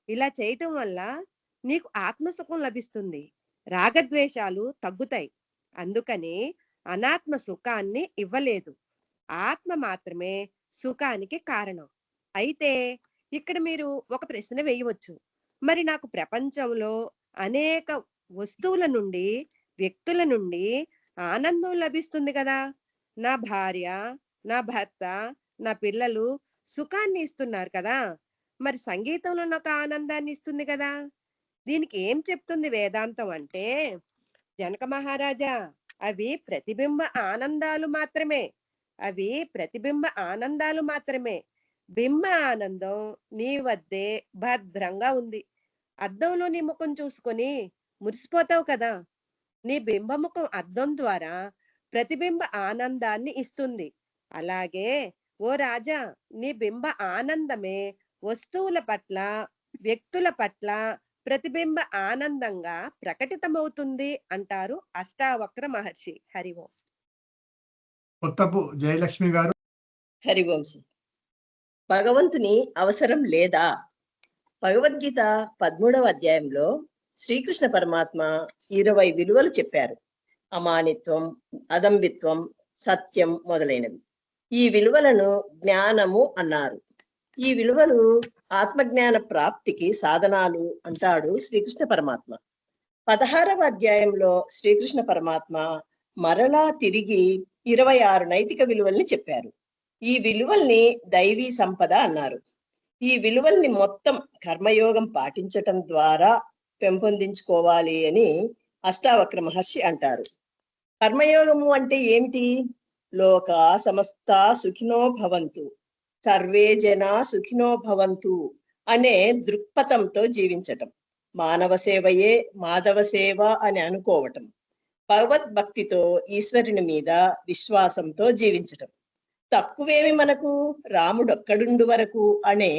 ఇలా చేయటం వల్ల నీకు ఆత్మసుఖం లభిస్తుంది, రాగద్వేషాలు తగ్గుతాయి. అందుకని అనాత్మ సుఖాన్ని ఇవ్వలేదు, ఆత్మ మాత్రమే సుఖానికి కారణం. అయితే ఇక్కడ మీరు ఒక ప్రశ్న వేయవచ్చు, మరి నాకు ప్రపంచంలో అనేక వస్తువుల నుండి, వ్యక్తుల నుండి ఆనందం లభిస్తుంది కదా, నా భార్య, నా భర్త, నా పిల్లలు సుఖాన్ని ఇస్తున్నారు కదా, మరి సంగీతంలో నాకు ఆనందాన్ని ఇస్తుంది కదా. దీనికి ఏం చెప్తుంది వేదాంతం అంటే, జనక మహారాజా, అవి ప్రతిబింబ ఆనందాలు మాత్రమే. అవి ప్రతిబింబ ఆనందాలు మాత్రమే. బింబ ఆనందం నీ వద్దే భద్రంగా ఉంది. అద్దంలో నీ ముఖం చూసుకొని మురిసిపోతావు కదా, నీ బింబముఖం అద్దం ద్వారా ప్రతిబింబ ఆనందాన్ని ఇస్తుంది. అలాగే ఓ రాజా, నీ బింబ ఆనందమే వస్తువుల పట్ల, వ్యక్తుల పట్ల ప్రతిబింబ ఆనందంగా ప్రకటితమవుతుంది అంటారు అష్టావక్ర మహర్షి. హరి ఓం. కొత్తపు జయలక్ష్మి గారు. హరి ఓం. భగవంతుని అవసరం లేదా? భగవద్గీత 13వ అధ్యాయంలో శ్రీకృష్ణ పరమాత్మ 20 విలువలు చెప్పారు. అమానిత్వం, అదంబిత్వం, సత్యం మొదలైనవి. ఈ విలువలను జ్ఞానము అన్నారు. ఈ విలువలు ఆత్మజ్ఞాన ప్రాప్తికి సాధనాలు అంటాడు శ్రీకృష్ణ పరమాత్మ. 16వ అధ్యాయంలో శ్రీకృష్ణ పరమాత్మ మరలా తిరిగి 26 నైతిక విలువల్ని చెప్పారు. ఈ విలువల్ని దైవీ సంపద అన్నారు. ఈ విలువల్ని మొత్తం కర్మయోగం పాటించటం ద్వారా పెంపొందించుకోవాలి అని అష్టావక్ర మహర్షి అంటారు. కర్మయోగము అంటే ఏమిటి? లోక సమస్త సుఖినో భవంతు, సర్వే జన సుఖినో భవంతు అనే దృక్పథంతో జీవించటం. మానవ సేవయే మాధవ సేవ అని అనుకోవటం. భగవద్భక్తితో ఈశ్వరుని మీద విశ్వాసంతో జీవించటం. తక్కువేమి మనకు, రాముడొక్కడుండు వరకు అనే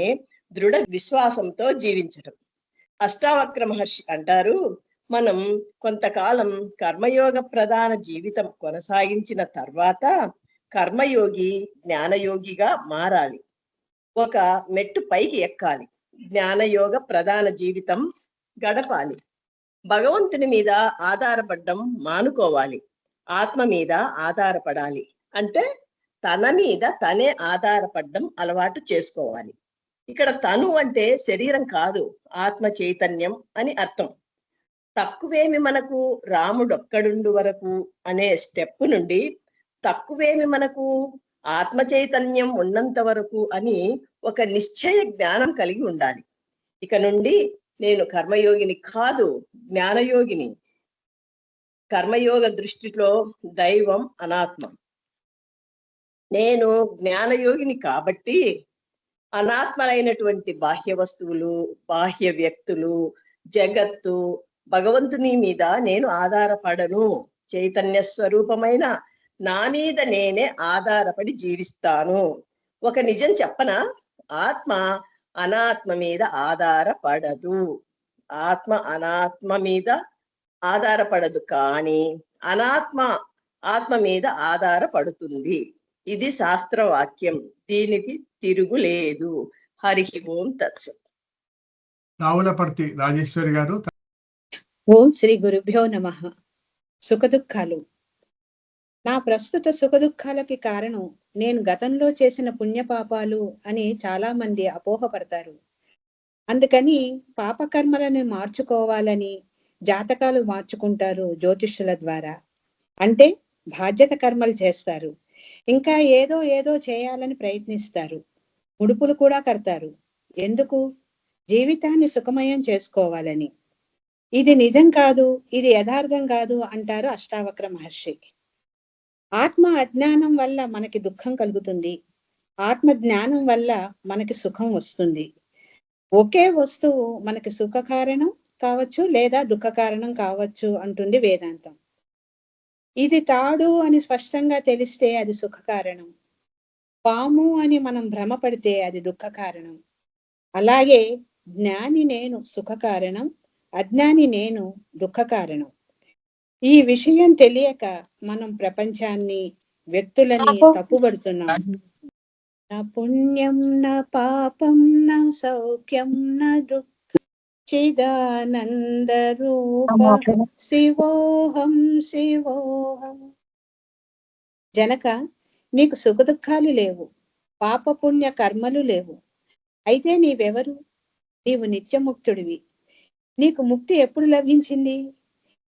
దృఢ విశ్వాసంతో జీవించటం. అష్టావక్ర మహర్షి అంటారు, మనం కొంతకాలం కర్మయోగ ప్రధాన జీవితం కొనసాగించిన తర్వాత కర్మయోగి జ్ఞానయోగిగా మారాలి. ఒక మెట్టు పైకి ఎక్కాలి. జ్ఞానయోగ ప్రధాన జీవితం గడపాలి. భగవంతుని మీద ఆధారపడడం మానుకోవాలి. ఆత్మ మీద ఆధారపడాలి. అంటే తన మీద తనే ఆధారపడడం అలవాటు చేసుకోవాలి. ఇక్కడ తను అంటే శరీరం కాదు, ఆత్మ చైతన్యం అని అర్థం. తక్కువేమి మనకు, రాముడొక్కడుండు వరకు అనే స్టెప్ నుండి తక్కువేమి మనకు, ఆత్మ చైతన్యం ఉన్నంత వరకు అని ఒక నిశ్చయ జ్ఞానం కలిగి ఉండాలి. ఇక నుండి నేను కర్మయోగిని కాదు, జ్ఞానయోగిని. కర్మయోగ దృష్టిలో దైవం అనాత్మ. నేను జ్ఞానయోగిని కాబట్టి అనాత్మలైనటువంటి బాహ్య వస్తువులు, బాహ్య వ్యక్తులు, జగత్తు, భగవంతుని మీద నేను ఆధారపడను. చైతన్య స్వరూపమైన నా మీద నేనే ఆధారపడి జీవిస్తాను. ఒక నిజం చెప్పనా? ఆత్మ అనాత్మ మీద ఆధారపడదు. ఆత్మ అనాత్మ మీద ఆధారపడదు, కానీ అనాత్మ ఆత్మ మీద ఆధారపడుతుంది. ఇది శాస్త్రవాక్యం, దీనికి తిరుగులేదు. హరి ఓం తత్సత్. రావులపర్తి రాజేశ్వరి గారు. ఓం శ్రీ గురుభ్యో నమః. సుఖదుఖాలు. నా ప్రస్తుత సుఖదుఖాలకి కారణం నేను గతంలో చేసిన పుణ్యపాపాలు అని చాలా మంది అపోహపడతారు. అందుకని పాపకర్మలను మార్చుకోవాలని జాతకాలు మార్చుకుంటారు జ్యోతిష్యుల ద్వారా. అంటే బాధ్యత కర్మలు చేస్తారు, ఇంకా ఏదో ఏదో చేయాలని ప్రయత్నిస్తారు, ముడుపులు కూడా కడతారు. ఎందుకు? జీవితాన్ని సుఖమయం చేసుకోవాలని. ఇది నిజం కాదు, ఇది యథార్థం కాదు అంటారు అష్టావక్ర మహర్షి. ఆత్మ అజ్ఞానం వల్ల మనకి దుఃఖం కలుగుతుంది, ఆత్మ జ్ఞానం వల్ల మనకి సుఖం వస్తుంది. ఒకే వస్తువు మనకి సుఖ కారణం కావచ్చు లేదా దుఃఖ కారణం కావచ్చు అంటుంది వేదాంతం. ఇది తాడు అని స్పష్టంగా తెలిస్తే అది సుఖ కారణం, పాము అని మనం భ్రమపడితే అది దుఃఖ కారణం. అలాగే జ్ఞాని నేను సుఖ కారణం, అజ్ఞాని నేను దుఃఖ కారణం. ఈ విషయం తెలియక మనం ప్రపంచాన్ని, వ్యక్తులని తప్పుపడుతున్నాం. నా పుణ్యం నా పాపం నా సౌఖ్యం నా దుఃఖం చిదానంద రూప శివోహం శివోహం. జనక, నీకు సుఖ దుఃఖాలు లేవు, పాపపుణ్య కర్మలు లేవు. అయితే నీవెవరు? నీవు నిత్యముక్తుడివి. నీకు ముక్తి ఎప్పుడు లభించింది?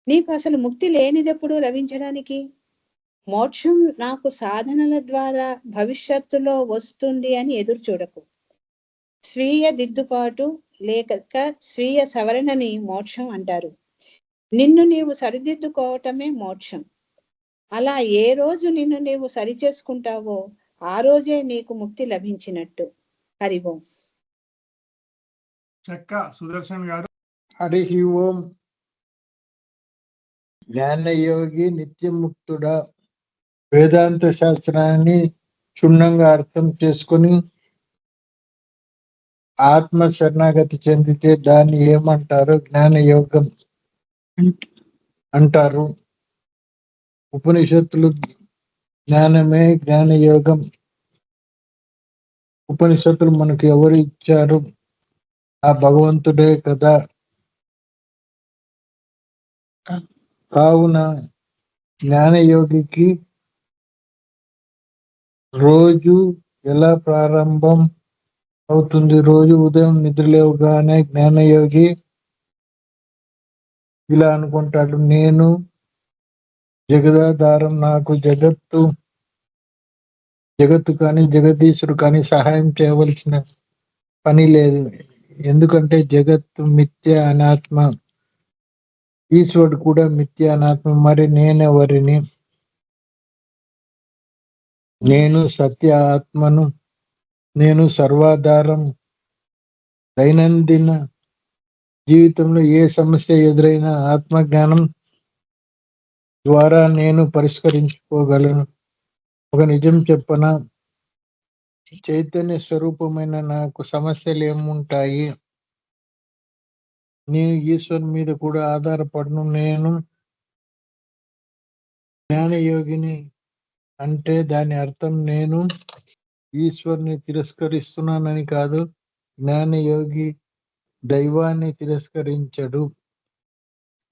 నీకు అసలు ముక్తి లేనిదెప్పుడు లభించడానికి? మోక్షం నాకు సాధనల ద్వారా భవిష్యత్తులో వస్తుంది అని ఎదురు చూడకు. స్వీయ దిద్దుబాటు లేక స్వీయ సవరణని మోక్షం అంటారు. నిన్ను నీవు సరిదిద్దుకోవటమే మోక్షం. అలా ఏ రోజు నిన్ను నీవు సరిచేసుకుంటావో ఆ రోజే నీకు ముక్తి లభించినట్టు. హరి ఓం. చెక్క సుదర్శన్ గారు. హరి ఓం. జ్ఞానయోగి నిత్యముక్తుడా వేదాంత శాస్త్రాన్ని క్షుణ్ణంగా అర్థం చేసుకుని ఆత్మ శరణాగతి చెందితే దాన్ని ఏమంటారు? జ్ఞానయోగం అంటారు. ఉపనిషత్తులు జ్ఞానమే జ్ఞానయోగం. ఉపనిషత్తులు మనకు ఎవరు ఇచ్చారు? ఆ భగవంతుడే కదా. కావున జ్ఞానయోగికి రోజు ఎలా ప్రారంభం అవుతుంది? రోజు ఉదయం నిద్రలేవగానే జ్ఞానయోగి ఇలా అనుకుంటాడు, నేను జగదాధారం, నాకు జగత్తు కానీ జగదీశుడు కానీ సహాయం చేయవలసిన పని లేదు. ఎందుకంటే జగత్తు మిథ్య అనాత్మ, ఈశ్వరుడు కూడా మిథ్య అనాత్మ. మరి నేనెవరిని? నేను సత్య ఆత్మను, నేను సర్వాధారం. దైనందిన జీవితంలో ఏ సమస్య ఎదురైనా ఆత్మజ్ఞానం ద్వారా నేను పరిష్కరించుకోగలను. ఒక నిజం చెప్పనా? చైతన్య స్వరూపమైన నాకు సమస్యలు ఏముంటాయి? నేను ఈశ్వరు మీద కూడా ఆధారపడను. నేను జ్ఞానయోగిని అంటే దాని అర్థం నేను ఈశ్వరుని తిరస్కరిస్తున్నానని కాదు. జ్ఞానయోగి దైవాన్ని తిరస్కరించడు.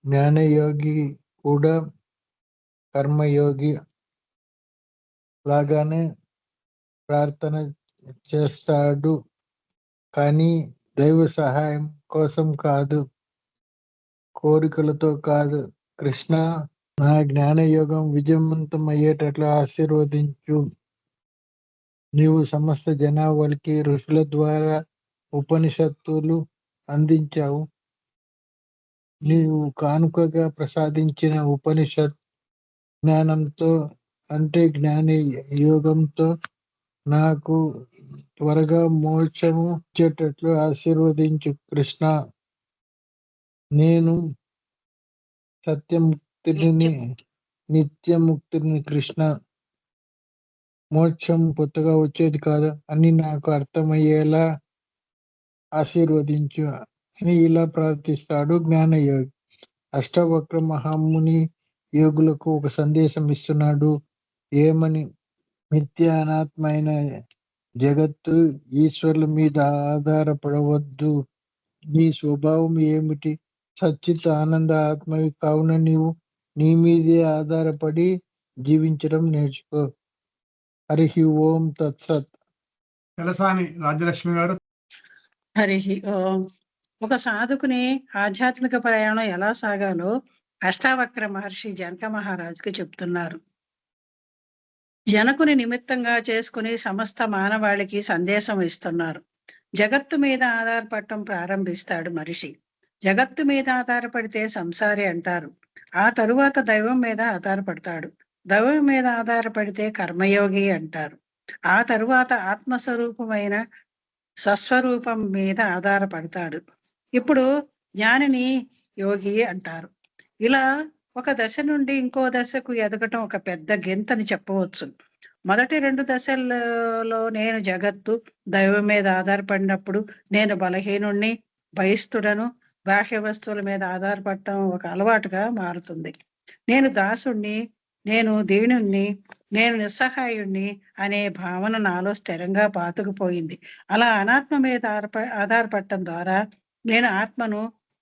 జ్ఞానయోగి కూడా కర్మయోగి లాగానే ప్రార్థన చేస్తాడు, కానీ దైవ సహాయం కోసం కాదు, కోరికలతో కాదు. కృష్ణ, నా జ్ఞానయోగం విజయవంతం అయ్యేటట్లు ఆశీర్వదించు. నీవు సమస్త జనావళికి ఋషుల ద్వారా ఉపనిషత్తులు అందించావు. నీవు కానుకగా ప్రసాదించిన ఉపనిషత్ జ్ఞానంతో, అంటే జ్ఞాన యోగంతో నాకు త్వరగా మోక్షము ఇచ్చేటట్లు ఆశీర్వదించు కృష్ణ. నేను సత్యముక్తుడిని, నిత్యముక్తుడిని కృష్ణ. మోక్షం కొత్తగా వచ్చేది కాదు అని నాకు అర్థమయ్యేలా ఆశీర్వదించు అని ఇలా ప్రార్థిస్తాడు జ్ఞానయోగి. అష్టవక్ర మహాముని యోగులకు ఒక సందేశం ఇస్తున్నాడు. ఏమని? మిథ్య అనాత్మైన జగత్తు ఈశ్వరుల మీద ఆధారపడవద్దు. నీ స్వభావం ఏమిటి? సచ్చిత్ ఆనంద ఆత్మవి కావున నీవు నీ మీదే ఆధారపడి జీవించడం నేర్చుకో. హరి ఓం తత్సత్. కలసాని రాజ్యలక్ష్మి గారు. హరి ఓం. ఒక సాధకుని ఆధ్యాత్మిక ప్రయాణం ఎలా సాగాలో అష్టావక్ర మహర్షి జనక మహారాజుకు చెప్తున్నారు. జనకుని నిమిత్తంగా చేసుకుని సమస్త మానవాళికి సందేశం ఇస్తున్నారు. జగత్తు మీద ఆధారపడటం ప్రారంభిస్తాడు మనిషి. జగత్తు మీద ఆధారపడితే సంసారి అంటారు. ఆ తరువాత దైవం మీద ఆధారపడతాడు. దైవం మీద ఆధారపడితే కర్మయోగి అంటారు. ఆ తరువాత ఆత్మస్వరూపమైన స్వస్వరూపం మీద ఆధారపడతాడు. ఇప్పుడు జ్ఞానిని యోగి అంటారు. ఇలా ఒక దశ నుండి ఇంకో దశకు ఎదగటం ఒక పెద్ద గెంతని చెప్పవచ్చు. మొదటి 2 దశల్లో నేను జగత్తు దైవం మీద ఆధారపడినప్పుడు నేను బలహీనుణ్ణి, భయస్థుడను, బాహ్య వస్తువుల మీద ఆధారపడటం ఒక అలవాటుగా మారుతుంది. నేను దాసుణ్ణి, నేను దీనుణ్ణి, నేను నిస్సహాయుణ్ణి అనే భావన నాలో స్థిరంగా పాతుకుపోయింది. అలా అనాత్మ మీద ఆధారపడటం ద్వారా నేను ఆత్మను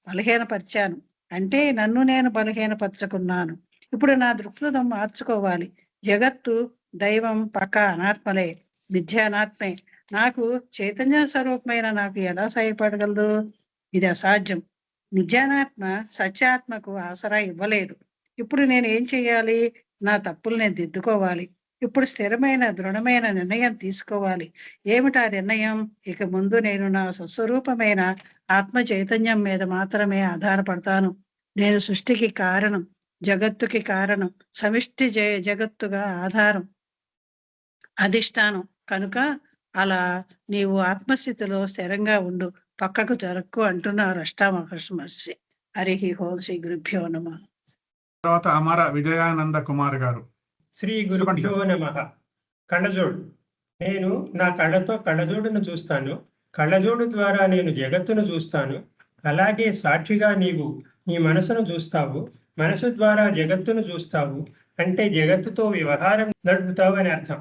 బలహీనపరిచాను. అంటే నన్ను నేను బలహీనపరచుకున్నాను. ఇప్పుడు నా దృక్పథం మార్చుకోవాలి. జగత్తు దైవం పక్క అనాత్మలే, మిథ్యానాత్మే. నాకు చైతన్య స్వరూపమైన నాకు ఎలా సహాయపడగలదు? ఇది అసాధ్యం. నిత్యానాత్మ సత్యాత్మకు ఆసరా ఇవ్వలేదు. ఇప్పుడు నేను ఏం చెయ్యాలి? నా తప్పులు నేను దిద్దుకోవాలి. ఇప్పుడు స్థిరమైన దృఢమైన నిర్ణయం తీసుకోవాలి. ఏమిటా నిర్ణయం? ఇక ముందు నేను నా స్వస్వరూపమైన ఆత్మ చైతన్యం మీద మాత్రమే ఆధారపడతాను. నేను సృష్టికి కారణం, జగత్తుకి కారణం, సమిష్టి జగత్తుగా ఆధారం, అధిష్టానం కనుక అలా నీవు ఆత్మస్థితిలో స్థిరంగా ఉండు, పక్కకు జరక్కు అంటున్నారు అష్టావక్ర మహర్షి. హరి ఓం. శ్రీ గురుభ్యో నమః. తర్వాత అమర విజయానంద కుమార్ గారు. శ్రీ గురుభ్యో నమః. కళ్ళజోడు. నేను నా కళ్ళతో కళ్ళజోడును చూస్తాను. కళ్ళజోడు ద్వారా నేను జగత్తును చూస్తాను. అలాగే సాక్షిగా నీవు నీ మనసును చూస్తావు. మనసు ద్వారా జగత్తును చూస్తావు. అంటే జగత్తుతో వ్యవహారం నడుపుతావు అని అర్థం.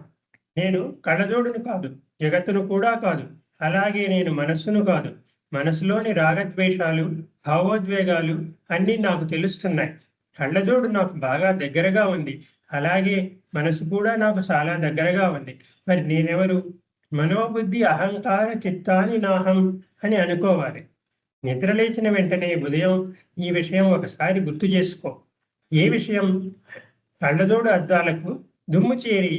నేను కళ్ళజోడును కాదు, జగత్తును కూడా కాదు. అలాగే నేను మనస్సును కాదు. మనసులోని రాగద్వేషాలు, భావోద్వేగాలు అన్నీ నాకు తెలుస్తున్నాయి. కళ్ళజోడు నాకు బాగా దగ్గరగా ఉంది. అలాగే మనసు కూడా నాకు చాలా దగ్గరగా ఉంది. మరి నేనెవరు? మనోబుద్ధి అహంకార చిత్తాని నాహం అని అనుకోవాలి. నిద్రలేచిన వెంటనే ఉదయం ఈ విషయం ఒకసారి గుర్తు చేసుకో. ఏ విషయం? కళ్ళజోడు అద్దాలకు దుమ్ము చేరి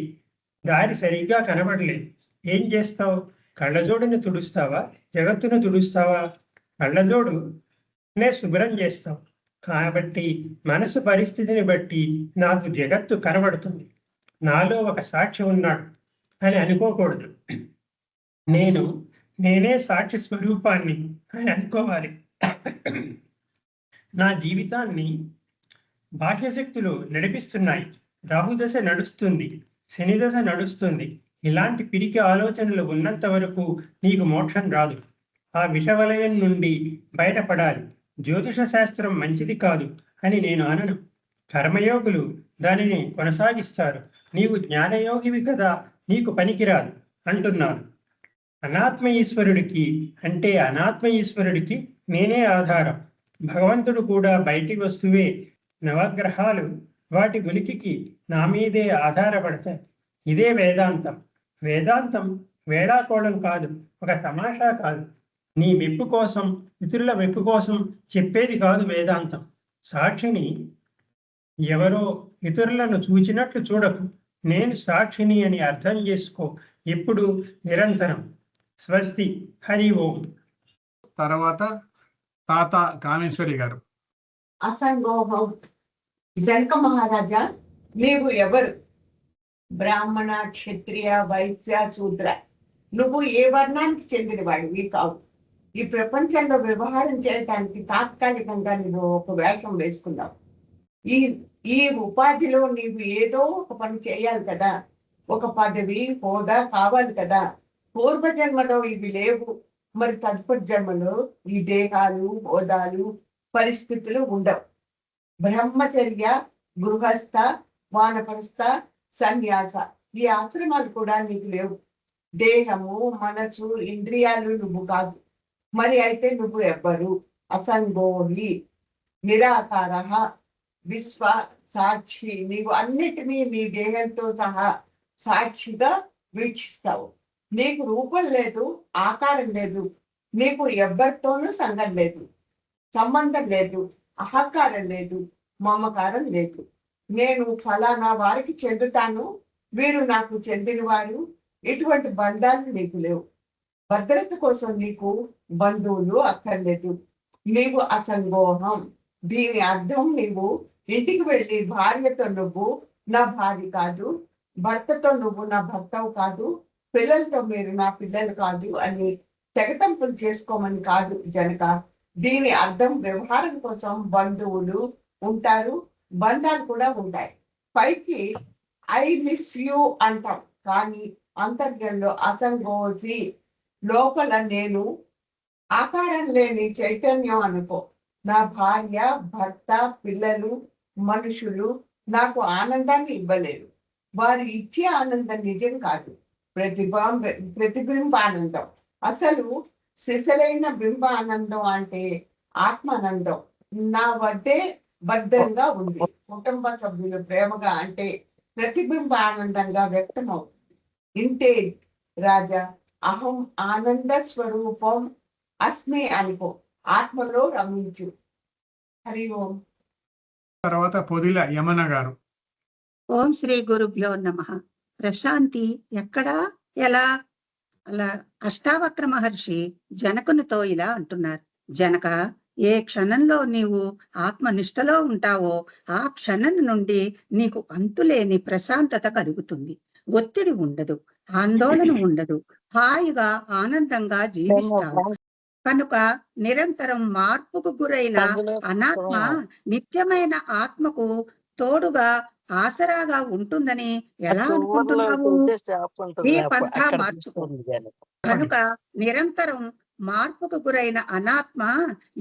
దారి సరిగ్గా కనబడలేదు. ఏం చేస్తావు? కళ్ళజోడుని తుడుస్తావా, జగత్తును తుడుస్తావా? కళ్ళజోడు శుభ్రం చేస్తావు. కాబట్టి మనసు పరిస్థితిని బట్టి నాకు జగత్తు కనబడుతుంది, నాలో ఒక సాక్షి ఉన్నాడు అని అనుకోకూడదు. నేనే సాక్షి స్వరూపాన్ని అని అనుకోవాలి. నా జీవితాన్ని బాహ్యశక్తులు నడిపిస్తున్నాయి. రాహుదశ నడుస్తుంది, శని దశ నడుస్తుంది. ఇలాంటి పిరికి ఆలోచనలు ఉన్నంత వరకు నీకు మోక్షం రాదు. ఆ విషవలయం నుండి బయటపడాలి. జ్యోతిష శాస్త్రం మంచిది కాదు అని నేను అనను. కర్మయోగులు దానిని కొనసాగిస్తారు. నీవు జ్ఞానయోగివి కదా, నీకు పనికిరాదు అంటున్నారు. అనాత్మ ఈశ్వరుడికి అంటే అనాత్మ ఈశ్వరుడికి నేనే ఆధారం. భగవంతుడు కూడా బయటి వస్తువే. నవగ్రహాలు వాటి ఉనికికి నా మీదే ఆధారపడతాయి. ఇదే వేదాంతం. వేదాంతం వేళాకోళం కాదు, ఒక తమాషా కాదు. నీ మెప్పు కోసం, ఇతరుల మెప్పు కోసం చెప్పేది కాదు వేదాంతం. సాక్షిని ఎవరో ఇతరులను చూచినట్లు చూడకు. నేను సాక్షిని అని అర్థం చేసుకో. ఎప్పుడు నిరంతరం. స్వస్తి. హరి ఓం. తర్వాత తాత కామేశ్వరి గారు. అసంగోహం. జనక మహారాజా, నీవు ఎవరు? బ్రాహ్మణ, క్షత్రియ, వైశ్య, శూద్ర, నువ్వు ఏ వర్ణానికి చెందిన వాడివి కావు. ఈ ప్రపంచంలో వ్యవహారం చేయటానికి తాత్కాలికంగా నువ్వు ఒక వేషం వేసుకున్నావు. ఈ ఉపాధిలో నీవు ఏదో ఒక పని చేయాలి కదా. ఒక పదవి, హోదా కావాలి కదా. పూర్వజన్మలో ఇవి లేవు. మరి తదుపరి జన్మలో ఈ దేహాలు హోదాలు పరిస్థితులు ఉండవు. బ్రహ్మచర్య, గృహస్థ, వానప్రస్థ, సన్యాస ఈ ఆశ్రమాలు కూడా నీకు లేవు. దేహము, మనసు, ఇంద్రియాలు నువ్వు కాదు. మరి అయితే నువ్వు ఎవ్వరు? అసంగోహి, నిరాకార, విశ్వ సాక్షి. నీవు అన్నిటినీ నీ దేహంతో సహా సాక్షిగా వీక్షిస్తావు. నీకు రూపం లేదు, ఆకారం లేదు, నీకు ఎవ్వరితోనూ సంఘం లేదు, సంబంధం లేదు, అహంకారం లేదు, మమకారం లేదు. నేను ఫలానా వారికి చెందుతాను, వీరు నాకు చెందిన వారు, ఇటువంటి బంధాలు నీకు లేవు. భద్రత కోసం నీకు బంధువులు అక్కర్లేదు. నీవు అసంగోహం. దీని అర్థం నీవు ఇంటికి వెళ్ళి భార్యతో నువ్వు నా భార్య కాదు, భర్తతో నువ్వు నా భర్తవు కాదు, పిల్లలతో మీరు నా పిల్లలు కాదు అని తెగతంపులు చేసుకోమని కాదు జనక. దీని అర్థం వ్యవహారం కోసం బంధువులు ఉంటారు, బంధాలు కూడా ఉంటాయి. పైకి ఐ మిస్ యూ అంటాం, కానీ అంతర్గంలో అసంగోసి, లోపల నేను ఆకారం లేని చైతన్యం అనుకో. నా భార్య, భర్త, పిల్లలు, మనుషులు నాకు ఆనందాన్ని ఇవ్వలేరు. వారు ఇచ్చే ఆనందం నిజం కాదు, ప్రతిబింబ ఆనందం. అసలు సిసలైన బింబ ఆనందం అంటే ఆత్మానందం నా వద్దే భద్రంగా ఉంది. కుటుంబ సభ్యులు ప్రేమగా అంటే ప్రతిబింబ ఆనందంగా వ్యక్తమవుతుంది. ఇంతే రాజా, అహం ఆనంద స్వరూపం అస్మి అనుకో, ఆత్మలో రమించు. హరి ఓం. తర్వాత పొదిల యమన గారు. ఓం శ్రీ గురుభ్యో నమః. ప్రశాంతి ఎక్కడా, ఎలా? అలా అష్టావక్ర మహర్షి జనకునితో ఇలా అంటున్నారు. జనక, ఏ క్షణంలో నీవు ఆత్మనిష్టలో ఉంటావో ఆ క్షణం నుండి నీకు అంతులేని ప్రశాంతత కలుగుతుంది. ఒత్తిడి ఉండదు, ఆందోళన ఉండదు, హాయిగా ఆనందంగా జీవిస్తావు. కనుక నిరంతరం మార్పుకు గురైన అనాత్మ నిత్యమైన ఆత్మకు తోడుగా ఆసరాగా ఉంటుందని ఎలా అనుకుంటున్నావు? ఈ పంథా మార్చుకో. కనుక నిరంతరం మార్పుకు గురైన అనాత్మ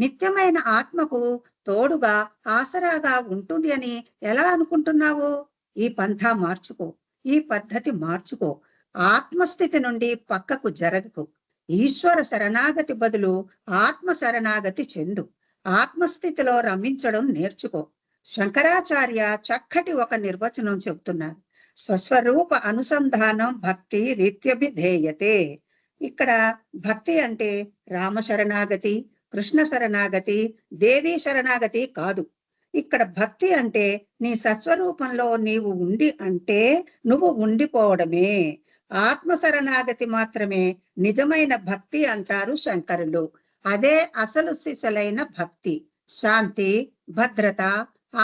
నిత్యమైన ఆత్మకు తోడుగా ఆసరాగా ఉంటుంది అని ఎలా అనుకుంటున్నావు? ఈ పంథా మార్చుకో, ఈ పద్ధతి మార్చుకో. ఆత్మస్థితి నుండి పక్కకు జరగకు. ఈశ్వర శరణాగతి బదులు ఆత్మ శరణాగతి చెందు. ఆత్మస్థితిలో రమించడం నేర్చుకో. శంకరాచార్య చక్కటి ఒక నిర్వచనం చెబుతున్నారు. స్వస్వరూప అనుసంధానం భక్తి రీత్యభిధేయతే. ఇక్కడ భక్తి అంటే రామ శరణాగతి, కృష్ణ శరణాగతి, దేవీ శరణాగతి కాదు. ఇక్కడ భక్తి అంటే నీ సత్స్వరూపంలో నీవు ఉండి అంటే నువ్వు ఉండిపోవడమే. ఆత్మ శరణాగతి మాత్రమే నిజమైన భక్తి అంటారు శంకరులు. అదే అసలు సిసలైన భక్తి. శాంతి, భద్రత,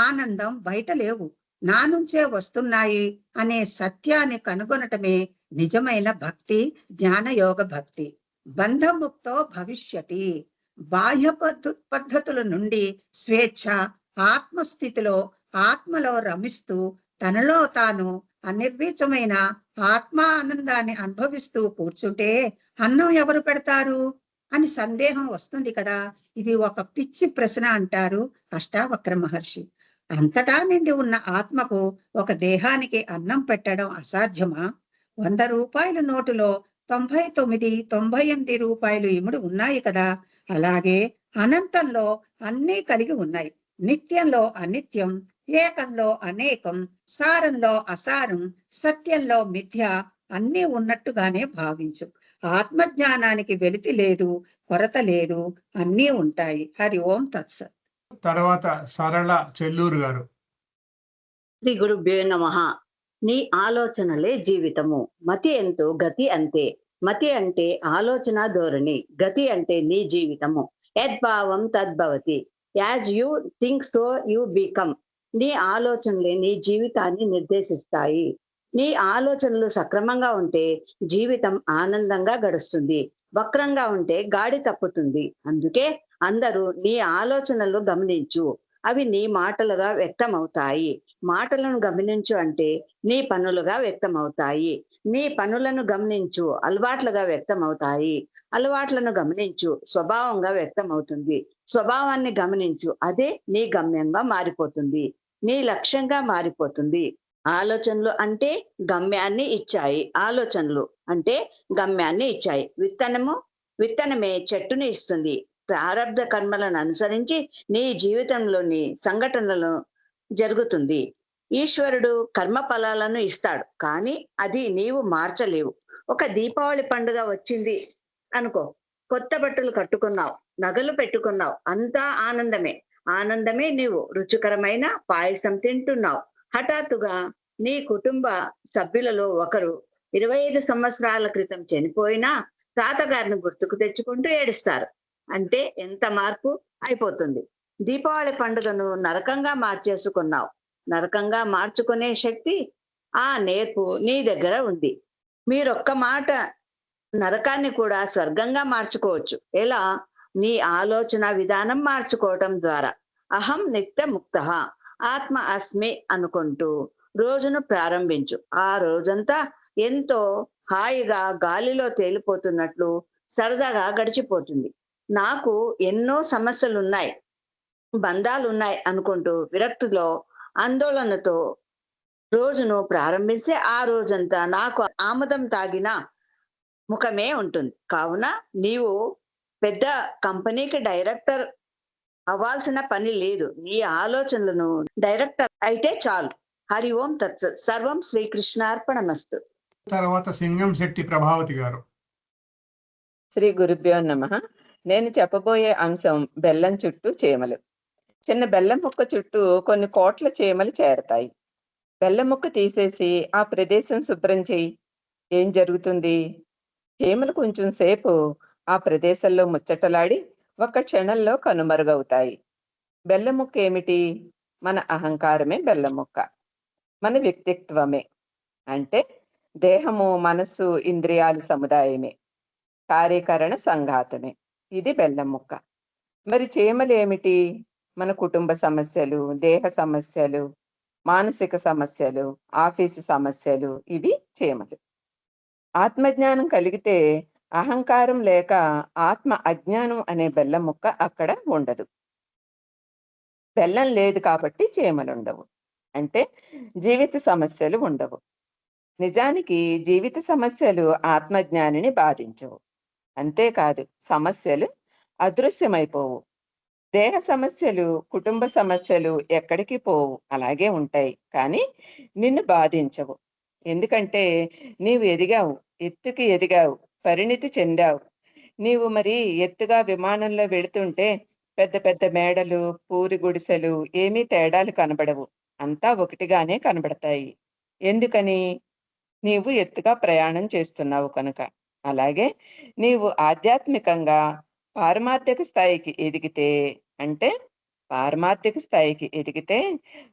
ఆనందం బయట లేవు, నా నుంచే వస్తున్నాయి అనే సత్యాన్ని కనుగొనటమే నిజమైన భక్తి, జ్ఞానయోగ భక్తి. బంధముక్తో భవిష్యతి. బాహ్య పద్ధతుల నుండి స్వేచ్ఛ, ఆత్మస్థితిలో ఆత్మలో రమిస్తూ తనలో తాను అనిర్వీచమైన ఆత్మ ఆనందాన్ని అనుభవిస్తూ కూర్చుంటే అన్నం ఎవరు పెడతారు అని సందేహం వస్తుంది కదా. ఇది ఒక పిచ్చి ప్రశ్న అంటారు అష్టావక్ర మహర్షి. అంతటా నిండి ఉన్న ఆత్మకు ఒక దేహానికి అన్నం పెట్టడం అసాధ్యమా? 100 రూపాయల నోటులో 99, 98 రూపాయలు ఇముడు ఉన్నాయి కదా. అలాగే అనంతంలో అన్నీ కలిగి ఉన్నాయి. నిత్యంలో అనిత్యం, ఏకంలో అనేకం, సారంలో అసారం, సత్యంలో మిథ్య అన్నీ ఉన్నట్టుగానే భావించు. ఆత్మజ్ఞానానికి వెలితి లేదు, కొరత లేదు, అన్నీ ఉంటాయి. హరి ఓం తత్సత్. తర్వాత సరళ చెల్లూరు గారు. శ్రీ గురుభ్యో నమః. నీ ఆలోచనలే జీవితము. మతి ఎంతో గతి అంతే. మతి అంటే ఆలోచన ధోరణి, గతి అంటే నీ జీవితము. యద్భావం తద్భవతి. As you think so you become. నీ ఆలోచనలే నీ జీవితాన్ని నిర్దేశిస్తాయి. నీ ఆలోచనలు సక్రమంగా ఉంటే జీవితం ఆనందంగా గడుస్తుంది, వక్రంగా ఉంటే గాడి తప్పుతుంది. అందుకే అందరూ నీ ఆలోచనలు గమనించు. అవి నీ మాటలుగా వ్యక్తమవుతాయి. మాటలను గమనించు అంటే నీ పనులుగా వ్యక్తమవుతాయి. నీ పనులను గమనించు అలవాట్లుగా వ్యక్తమవుతాయి. అలవాట్లను గమనించు స్వభావంగా వ్యక్తమవుతుంది. స్వభావాన్ని గమనించు అదే నీ గమ్యంగా మారిపోతుంది, నీ లక్ష్యంగా మారిపోతుంది. ఆలోచనలు అంటే గమ్యాన్ని ఇచ్చాయి. ఆలోచనలు అంటే గమ్యాన్ని ఇచ్చాయి. విత్తనమే చెట్టుని ఇస్తుంది. ప్రారబ్ధ కర్మలను అనుసరించి నీ జీవితంలోని సంఘటనలను జరుగుతుంది. ఈశ్వరుడు కర్మ ఫలాలను ఇస్తాడు, కానీ అది నీవు మార్చలేవు. ఒక దీపావళి పండుగ వచ్చింది అనుకో, కొత్త బట్టలు కట్టుకున్నావు, నగలు పెట్టుకున్నావు, అంతా ఆనందమే నీవు రుచికరమైన పాయసం తింటున్నావు. హఠాత్తుగా నీ కుటుంబ సభ్యులలో ఒకరు 25 సంవత్సరాల క్రితం చనిపోయినా తాతగారిని గుర్తుకు తెచ్చుకుంటూ ఏడుస్తారు. అంటే ఎంత మార్పు అయిపోతుంది. దీపావళి పండుగను నరకంగా మార్చేసుకున్నావు. నరకంగా మార్చుకునే శక్తి, ఆ నేర్పు నీ దగ్గర ఉంది. మీరొక్క మాట నరకాన్ని కూడా స్వర్గంగా మార్చుకోవచ్చు. ఎలా? నీ ఆలోచన విధానం మార్చుకోవటం ద్వారా. అహం నిత్య ముక్త, ఆత్మ అస్మి అనుకుంటూ రోజును ప్రారంభించు. ఆ రోజంతా ఎంతో హాయిగా గాలిలో తేలిపోతున్నట్లు సరదాగా గడిచిపోతుంది. నాకు ఎన్నో సమస్యలున్నాయి, బంధాలున్నాయి అనుకుంటూ విరక్తిలో ఆందోళనతో రోజును ప్రారంభిస్తే ఆ రోజంతా నాకు ఆముదం తాగిన ముఖమే ఉంటుంది. కావున నీవు పెద్ద కంపెనీకి డైరెక్టర్ అవ్వాల్సిన పని లేదు. నీ ఆలోచనలను డైరెక్టర్ అయితే చాలు. హరి ఓం తత్సత్. సర్వం శ్రీకృష్ణార్పణమస్తు. తర్వాత సింగం శెట్టి ప్రభావతి గారు. శ్రీ గురుభ్యో నమః. నేను చెప్పబోయే అంశం బెల్లం చుట్టూ చీమలు. చిన్న బెల్లం ముక్క చుట్టూ కొన్ని కోట్ల చీమలు చేరతాయి. బెల్లం ముక్క తీసేసి ఆ ప్రదేశం శుభ్రం చేయి. ఏం జరుగుతుంది? చీమలు కొంచెం సేపు ఆ ప్రదేశంలో ముచ్చటలాడి ఒక్క క్షణంలో కనుమరుగవుతాయి. బెల్లం ముక్క ఏమిటి? మన అహంకారమే బెల్లం ముక్క. మన వ్యక్తిత్వమే. అంటే దేహము, మనస్సు, ఇంద్రియాల సముదాయమే, కార్యకరణ సంఘాతమే. ఇది బెల్లం ముక్క. మరి చీమలు ఏమిటి? మన కుటుంబ సమస్యలు, దేహ సమస్యలు, మానసిక సమస్యలు, ఆఫీసు సమస్యలు, ఇవి చీమలు. ఆత్మజ్ఞానం కలిగితే అహంకారం లేక ఆత్మ అజ్ఞానం అనే బెల్లం ముక్క అక్కడ ఉండదు. బెల్లం లేదు కాబట్టి చీమలుండవు. అంటే జీవిత సమస్యలు ఉండవు. నిజానికి జీవిత సమస్యలు ఆత్మజ్ఞానిని బాధించవు. అంతేకాదు, సమస్యలు అదృశ్యమైపోవు. దేహ సమస్యలు, కుటుంబ సమస్యలు ఎక్కడికి పోవు, అలాగే ఉంటాయి. కానీ నిన్ను బాధించవు. ఎందుకంటే నీవు ఎదిగావు, ఎత్తుకి ఎదిగావు, పరిణితి చెందావు. నీవు మరి ఎత్తుగా విమానంలో వెళుతుంటే పెద్ద పెద్ద మేడలు, పూరి గుడిసెలు ఏమీ తేడాలు కనబడవు. అంతా ఒకటిగానే కనబడతాయి. ఎందుకని? నీవు ఎత్తుగా ప్రయాణం చేస్తున్నావు కనుక. అలాగే నీవు ఆధ్యాత్మికంగా పారమార్థిక స్థాయికి ఎదిగితే, అంటే పారమార్థిక స్థాయికి ఎదిగితే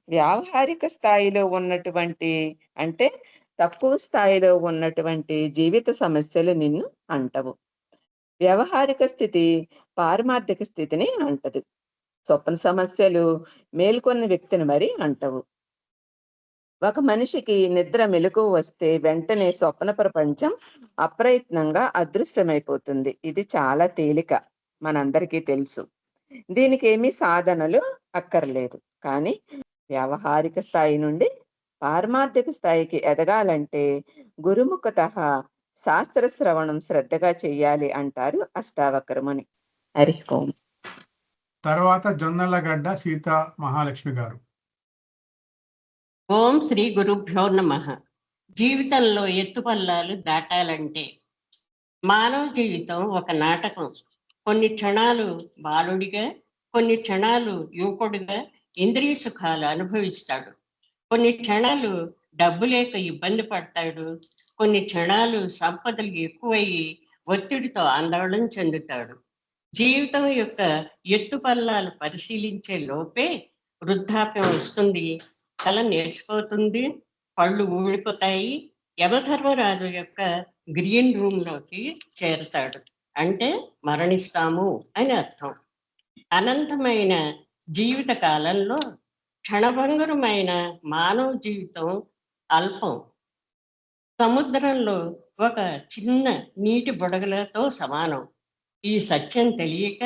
వ్యావహారిక స్థాయిలో ఉన్నటువంటి, అంటే తక్కువ స్థాయిలో ఉన్నటువంటి జీవిత సమస్యలు నిన్ను అంటవు. వ్యవహారిక స్థితి పారమార్థిక స్థితిని అంటదు. స్వప్న సమస్యలు మేల్కొన్న వ్యక్తిని మరి అంటవు. ఒక మనిషికి నిద్ర మెలకువ వస్తే వెంటనే స్వప్న ప్రపంచం అప్రయత్నంగా అదృశ్యమైపోతుంది. ఇది చాలా తేలిక, మనందరికీ తెలుసు. దీనికి ఏమీ సాధనలు అక్కర్లేదు. కానీ వ్యావహారిక స్థాయి నుండి పారమార్థిక స్థాయికి ఎదగాలంటే గురుముఖతః శాస్త్ర శ్రవణం శ్రద్ధగా చెయ్యాలి అంటారు అష్టావక్రముని. హరి ఓం. తర్వాత జొన్నలగడ్డ సీతా మహాలక్ష్మి గారు. ఓం శ్రీ గురుభ్యో నమః. జీవితంలో ఎత్తుపల్లాలు దాటాలంటే మానవ జీవితం ఒక నాటకం. కొన్ని క్షణాలు బాలుడిగా, కొన్ని క్షణాలు యువకుడిగా ఇంద్రియ సుఖాలు అనుభవిస్తాడు. కొన్ని క్షణాలు డబ్బు లేక ఇబ్బంది పడతాడు. కొన్ని క్షణాలు సంపదలు ఎక్కువయ్యి ఒత్తిడితో ఆందోళన చెందుతాడు. జీవితం యొక్క ఎత్తుపల్లాలు పరిశీలించే లోపే వృద్ధాప్యం వస్తుంది, తల నేర్చిపోతుంది, పళ్ళు ఊడిపోతాయి. యమధర్మరాజు యొక్క గ్రీన్ రూమ్ లోకి చేరతాడు. అంటే మరణిస్తాము అని అర్థం. అనంతమైన జీవిత కాలంలో క్షణభంగురమైన మానవ జీవితం అల్పం. సముద్రంలో ఒక చిన్న నీటి బుడగలతో సమానం. ఈ సత్యం తెలియక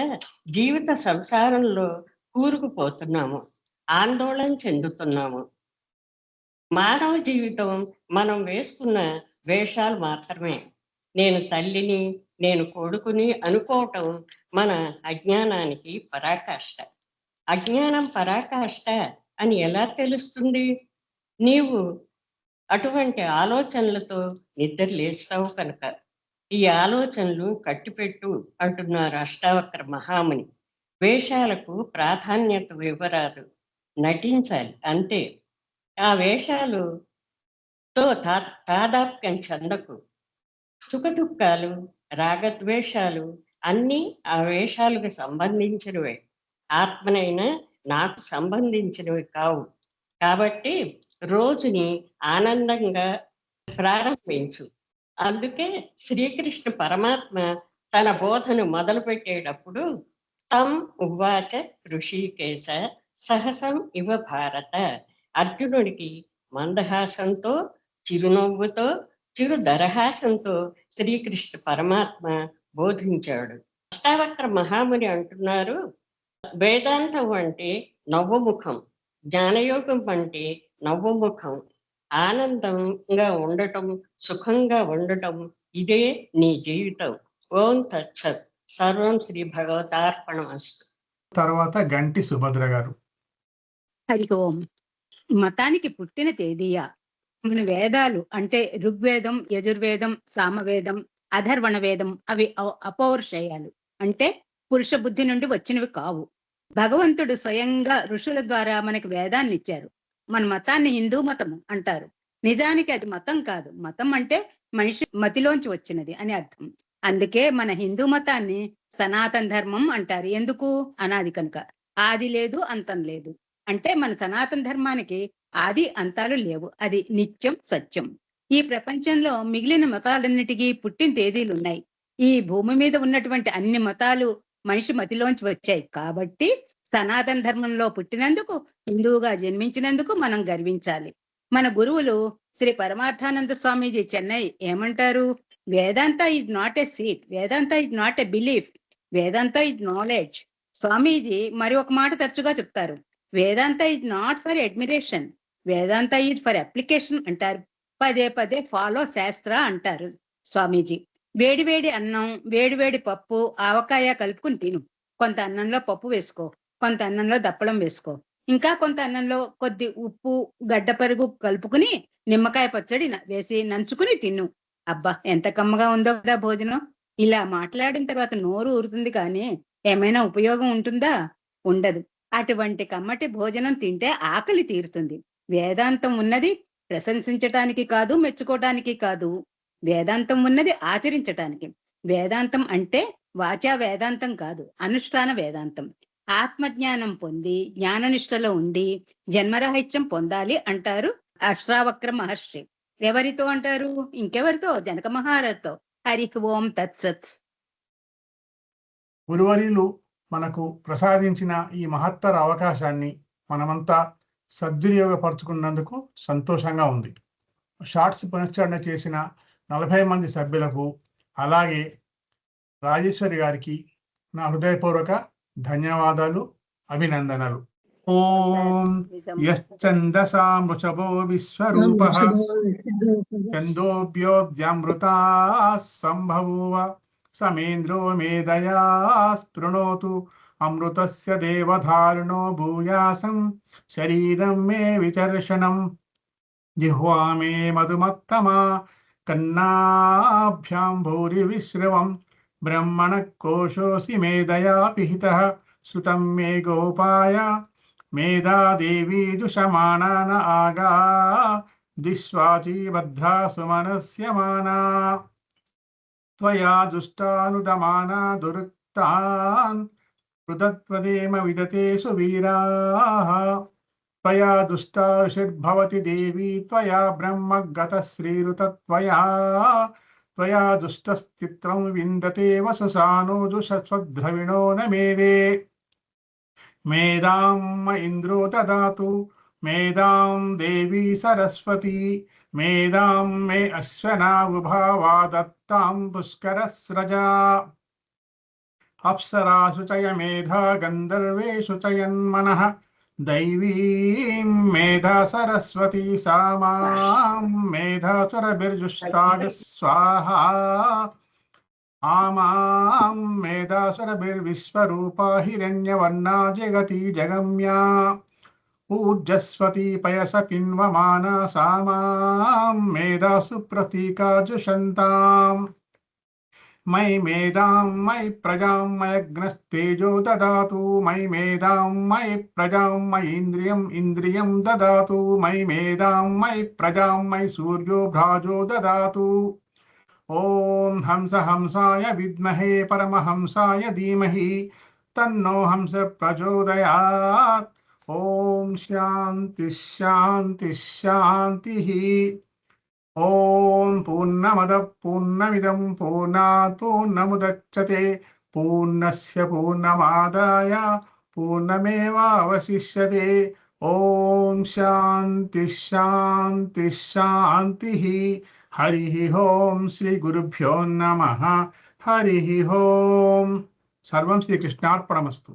జీవిత సంసారంలో కూరుకుపోతున్నాము, ఆందోళన చెందుతున్నాము. మానవ జీవితం మనం వేసుకున్న వేషాలు మాత్రమే. నేను తల్లిని, నేను కొడుకుని అనుకోవటం మన అజ్ఞానానికి పరాకాష్ట. అజ్ఞానం పరాకాష్ట అని ఎలా తెలుస్తుంది? నీవు అటువంటి ఆలోచనలతో నిద్ర లేస్తావు కనుక. ఈ ఆలోచనలు కట్టిపెట్టు అంటున్నారు అష్టావక్ర మహాముని. వేషాలకు ప్రాధాన్యత ఇవ్వరాదు, నటించాలి అంతే. ఆ వేషాలుతో తాదాప్యం చెందకు. సుఖదుఖాలు, రాగద్వేషాలు అన్నీ ఆ వేషాలకు సంబంధించినవే, ఆత్మనైనా నాకు సంబంధించినవి కావు. కాబట్టి రోజుని ఆనందంగా ప్రారంభించు. అందుకే శ్రీకృష్ణ పరమాత్మ తన బోధను మొదలుపెట్టేటప్పుడు తం ఉవాచ ఋషికేశ సహసం ఇవ భారత. అర్జునుడికి మందహాసంతో, చిరునవ్వుతో, చిరు దరహాసంతో శ్రీకృష్ణ పరమాత్మ బోధించాడు. అష్టావక్ర మహాముని అంటున్నారు, వేదాంతం అంటే నవ్వుముఖం, జ్ఞానయోగం అంటే నవ్వుముఖం. ఆనందంగా ఉండటం, సుఖంగా ఉండటం, ఇదే నీ జీవితం. ఓం తత్సత్. సర్వం శ్రీ భగవతార్పణమస్తు. తర్వాత గంటి సుభద్ర గారు. హరి ఓం. మతానికి పుట్టిన తేదీయ మన వేదాలు అంటే ఋగ్వేదం, యజుర్వేదం, సామవేదం, అధర్వణ వేదం అవి అపౌరుషేయాలు, అంటే పురుష బుద్ధి నుండి వచ్చినవి కావు. భగవంతుడు స్వయంగా ఋషుల ద్వారా మనకి వేదాన్ని ఇచ్చారు. మన మతాన్ని హిందూ మతం అంటారు. నిజానికి అది మతం కాదు. మతం అంటే మనిషి మతిలోంచి వచ్చినది అని అర్థం. అందుకే మన హిందూ మతాన్ని సనాతన ధర్మం అంటారు. ఎందుకు? అనాది కనుక. ఆది లేదు, అంతం లేదు. అంటే మన సనాతన ధర్మానికి ఆది అంతాలు లేవు. అది నిత్యం, సత్యం. ఈ ప్రపంచంలో మిగిలిన మతాలన్నిటికీ పుట్టిన తేదీలు ఉన్నాయి. ఈ భూమి మీద ఉన్నటువంటి అన్ని మతాలు మనిషి మతిలోంచి వచ్చాయి. కాబట్టి సనాతన ధర్మంలో పుట్టినందుకు, హిందువుగా జన్మించినందుకు మనం గర్వించాలి. మన గురువులు శ్రీ పరమార్థానంద స్వామీజీ చెన్నై ఏమంటారు? Vedanta is not a seat, Vedanta is not a belief, Vedanta is knowledge. Swamiji మరి ఒక మాట తరచుగా చెప్తారు, Vedanta is not for admiration, Vedanta is for application అంటారు. పదే పదే ఫాలో శాస్త్ర అంటారు స్వామీజీ. వేడివేడి అన్నం, వేడివేడి పప్పు, ఆవకాయ కలుపుకుని తిను. కొంత అన్నంలో పప్పు వేసుకో, కొంత అన్నంలో దప్పడం వేసుకో, ఇంకా కొంత అన్నంలో కొద్ది ఉప్పు, గడ్డ పరుగు కలుపుకుని నిమ్మకాయ పచ్చడి వేసి నంచుకుని తిను. అబ్బా ఎంత కమ్మగా ఉందో కదా భోజనం. ఇలా మాట్లాడిన తర్వాత నోరు ఊరుతుంది, కానీ ఏమైనా ఉపయోగం ఉంటుందా? ఉండదు. అటువంటి కమ్మటి భోజనం తింటే ఆకలి తీరుతుంది. వేదాంతం ఉన్నది ప్రశంసించటానికి కాదు, మెచ్చుకోవటానికి కాదు. వేదాంతం ఉన్నది ఆచరించటానికి. వేదాంతం అంటే వాచా వేదాంతం కాదు, అనుష్ఠాన వేదాంతం. ఆత్మజ్ఞానం పొంది జ్ఞాననిష్టలో ఉండి జన్మరాహిత్యం పొందాలి అంటారు అష్టావక్ర మహర్షి. ఎవరితో అంటారు? ఇంకెవరితో? జనక మహారాజుతో. హరి ఓం తత్సత్. గురువర్యులు మనకు ప్రసాదించిన ఈ మహత్తర అవకాశాన్ని మనమంతా సద్వినియోగపరుచుకున్నందుకు సంతోషంగా ఉంది. షార్ట్స్ పునశ్చరణ చేసిన 40 మంది సభ్యులకు, అలాగే రాజేశ్వరి గారికి నా హృదయపూర్వక ధన్యవాదాలు, అభినందనలు. ఓం యశ్చందసాం వృషభో విశ్వరూపః చందోభ్యోద్యమృతా సంభవూవ సమేంద్రో మేధయా స్పృణోతు అమృతస్య దేవధారుణో భూయాసం శరీరం మే విచర్షణం జిహ్వా మే మధుమత్తమా కన్నాభ్యాం భూరి విశ్రవం బ్రహ్మణ కోశోసి మేధయా పిహితః శృతం మే గోపాయ మేధా దేవీ దుషమానాన ఆగా దిశ్వాచీ భద్రా సుమనస్యమానా త్వయా దుష్టానుదమానా దురుక్తాన్ హృదత్వదేమ విదతేషు వీరాః త్వయా దుష్టాశిర్భవతి దేవీ త్వయా బ్రహ్మగత శ్రీరుతత్వయా త్వయా దుష్టస్థిత్రం విందతే వసుసానో దుషస్వద్రవిణో నమేదే మేధాం మ ఇంద్రో దదాతు మేధాం దేవీ సరస్వతి మేధాం మే అశ్వనావుభావా దత్తాం పుష్కరస్రజా అప్సరాసు చయ మేధా గంధర్వేషు చయన్మనః దైవీం మేధా సరస్వతి సామాం మేధాసురభిర్జుష్టాగ స్వాహా ఆమాం మేధాసురభిర్విశ్వరూపా హిరణ్యవర్ణా జగతి జగమ్యా ఊర్జస్వతి పయస పిన్వమానా సామాం మేధాసు ప్రతీకా జుషంతాం మై మేధాం మై ప్రజాం మయగ్నస్తేజో దదాతు మై మేధాం మై ప్రజాం మై ఇంద్రియం దదాతు మై మేధాం మై ప్రజాం మై సూర్యో భ్రాజో దదాతు ఓం హంస హంసాయ విద్మహే పరమహంసాయ ధీమహి తన్నో హంస ప్రచోదయాత్. ఓం శాంతి శాంతి శాంతి. ఓం పూర్ణమద పూర్ణమిదం పూర్ణాత్ పూర్ణముదచ్యతే పూర్ణస్య పూర్ణమాదాయ పూర్ణమేవావశిష్యతే. ఓం శాంతి శాంతి శాంతి. హరి ఓం శ్రీ గురుభ్యో నమః. హరి ఓం. సర్వం శ్రీకృష్ణార్పణమస్తు.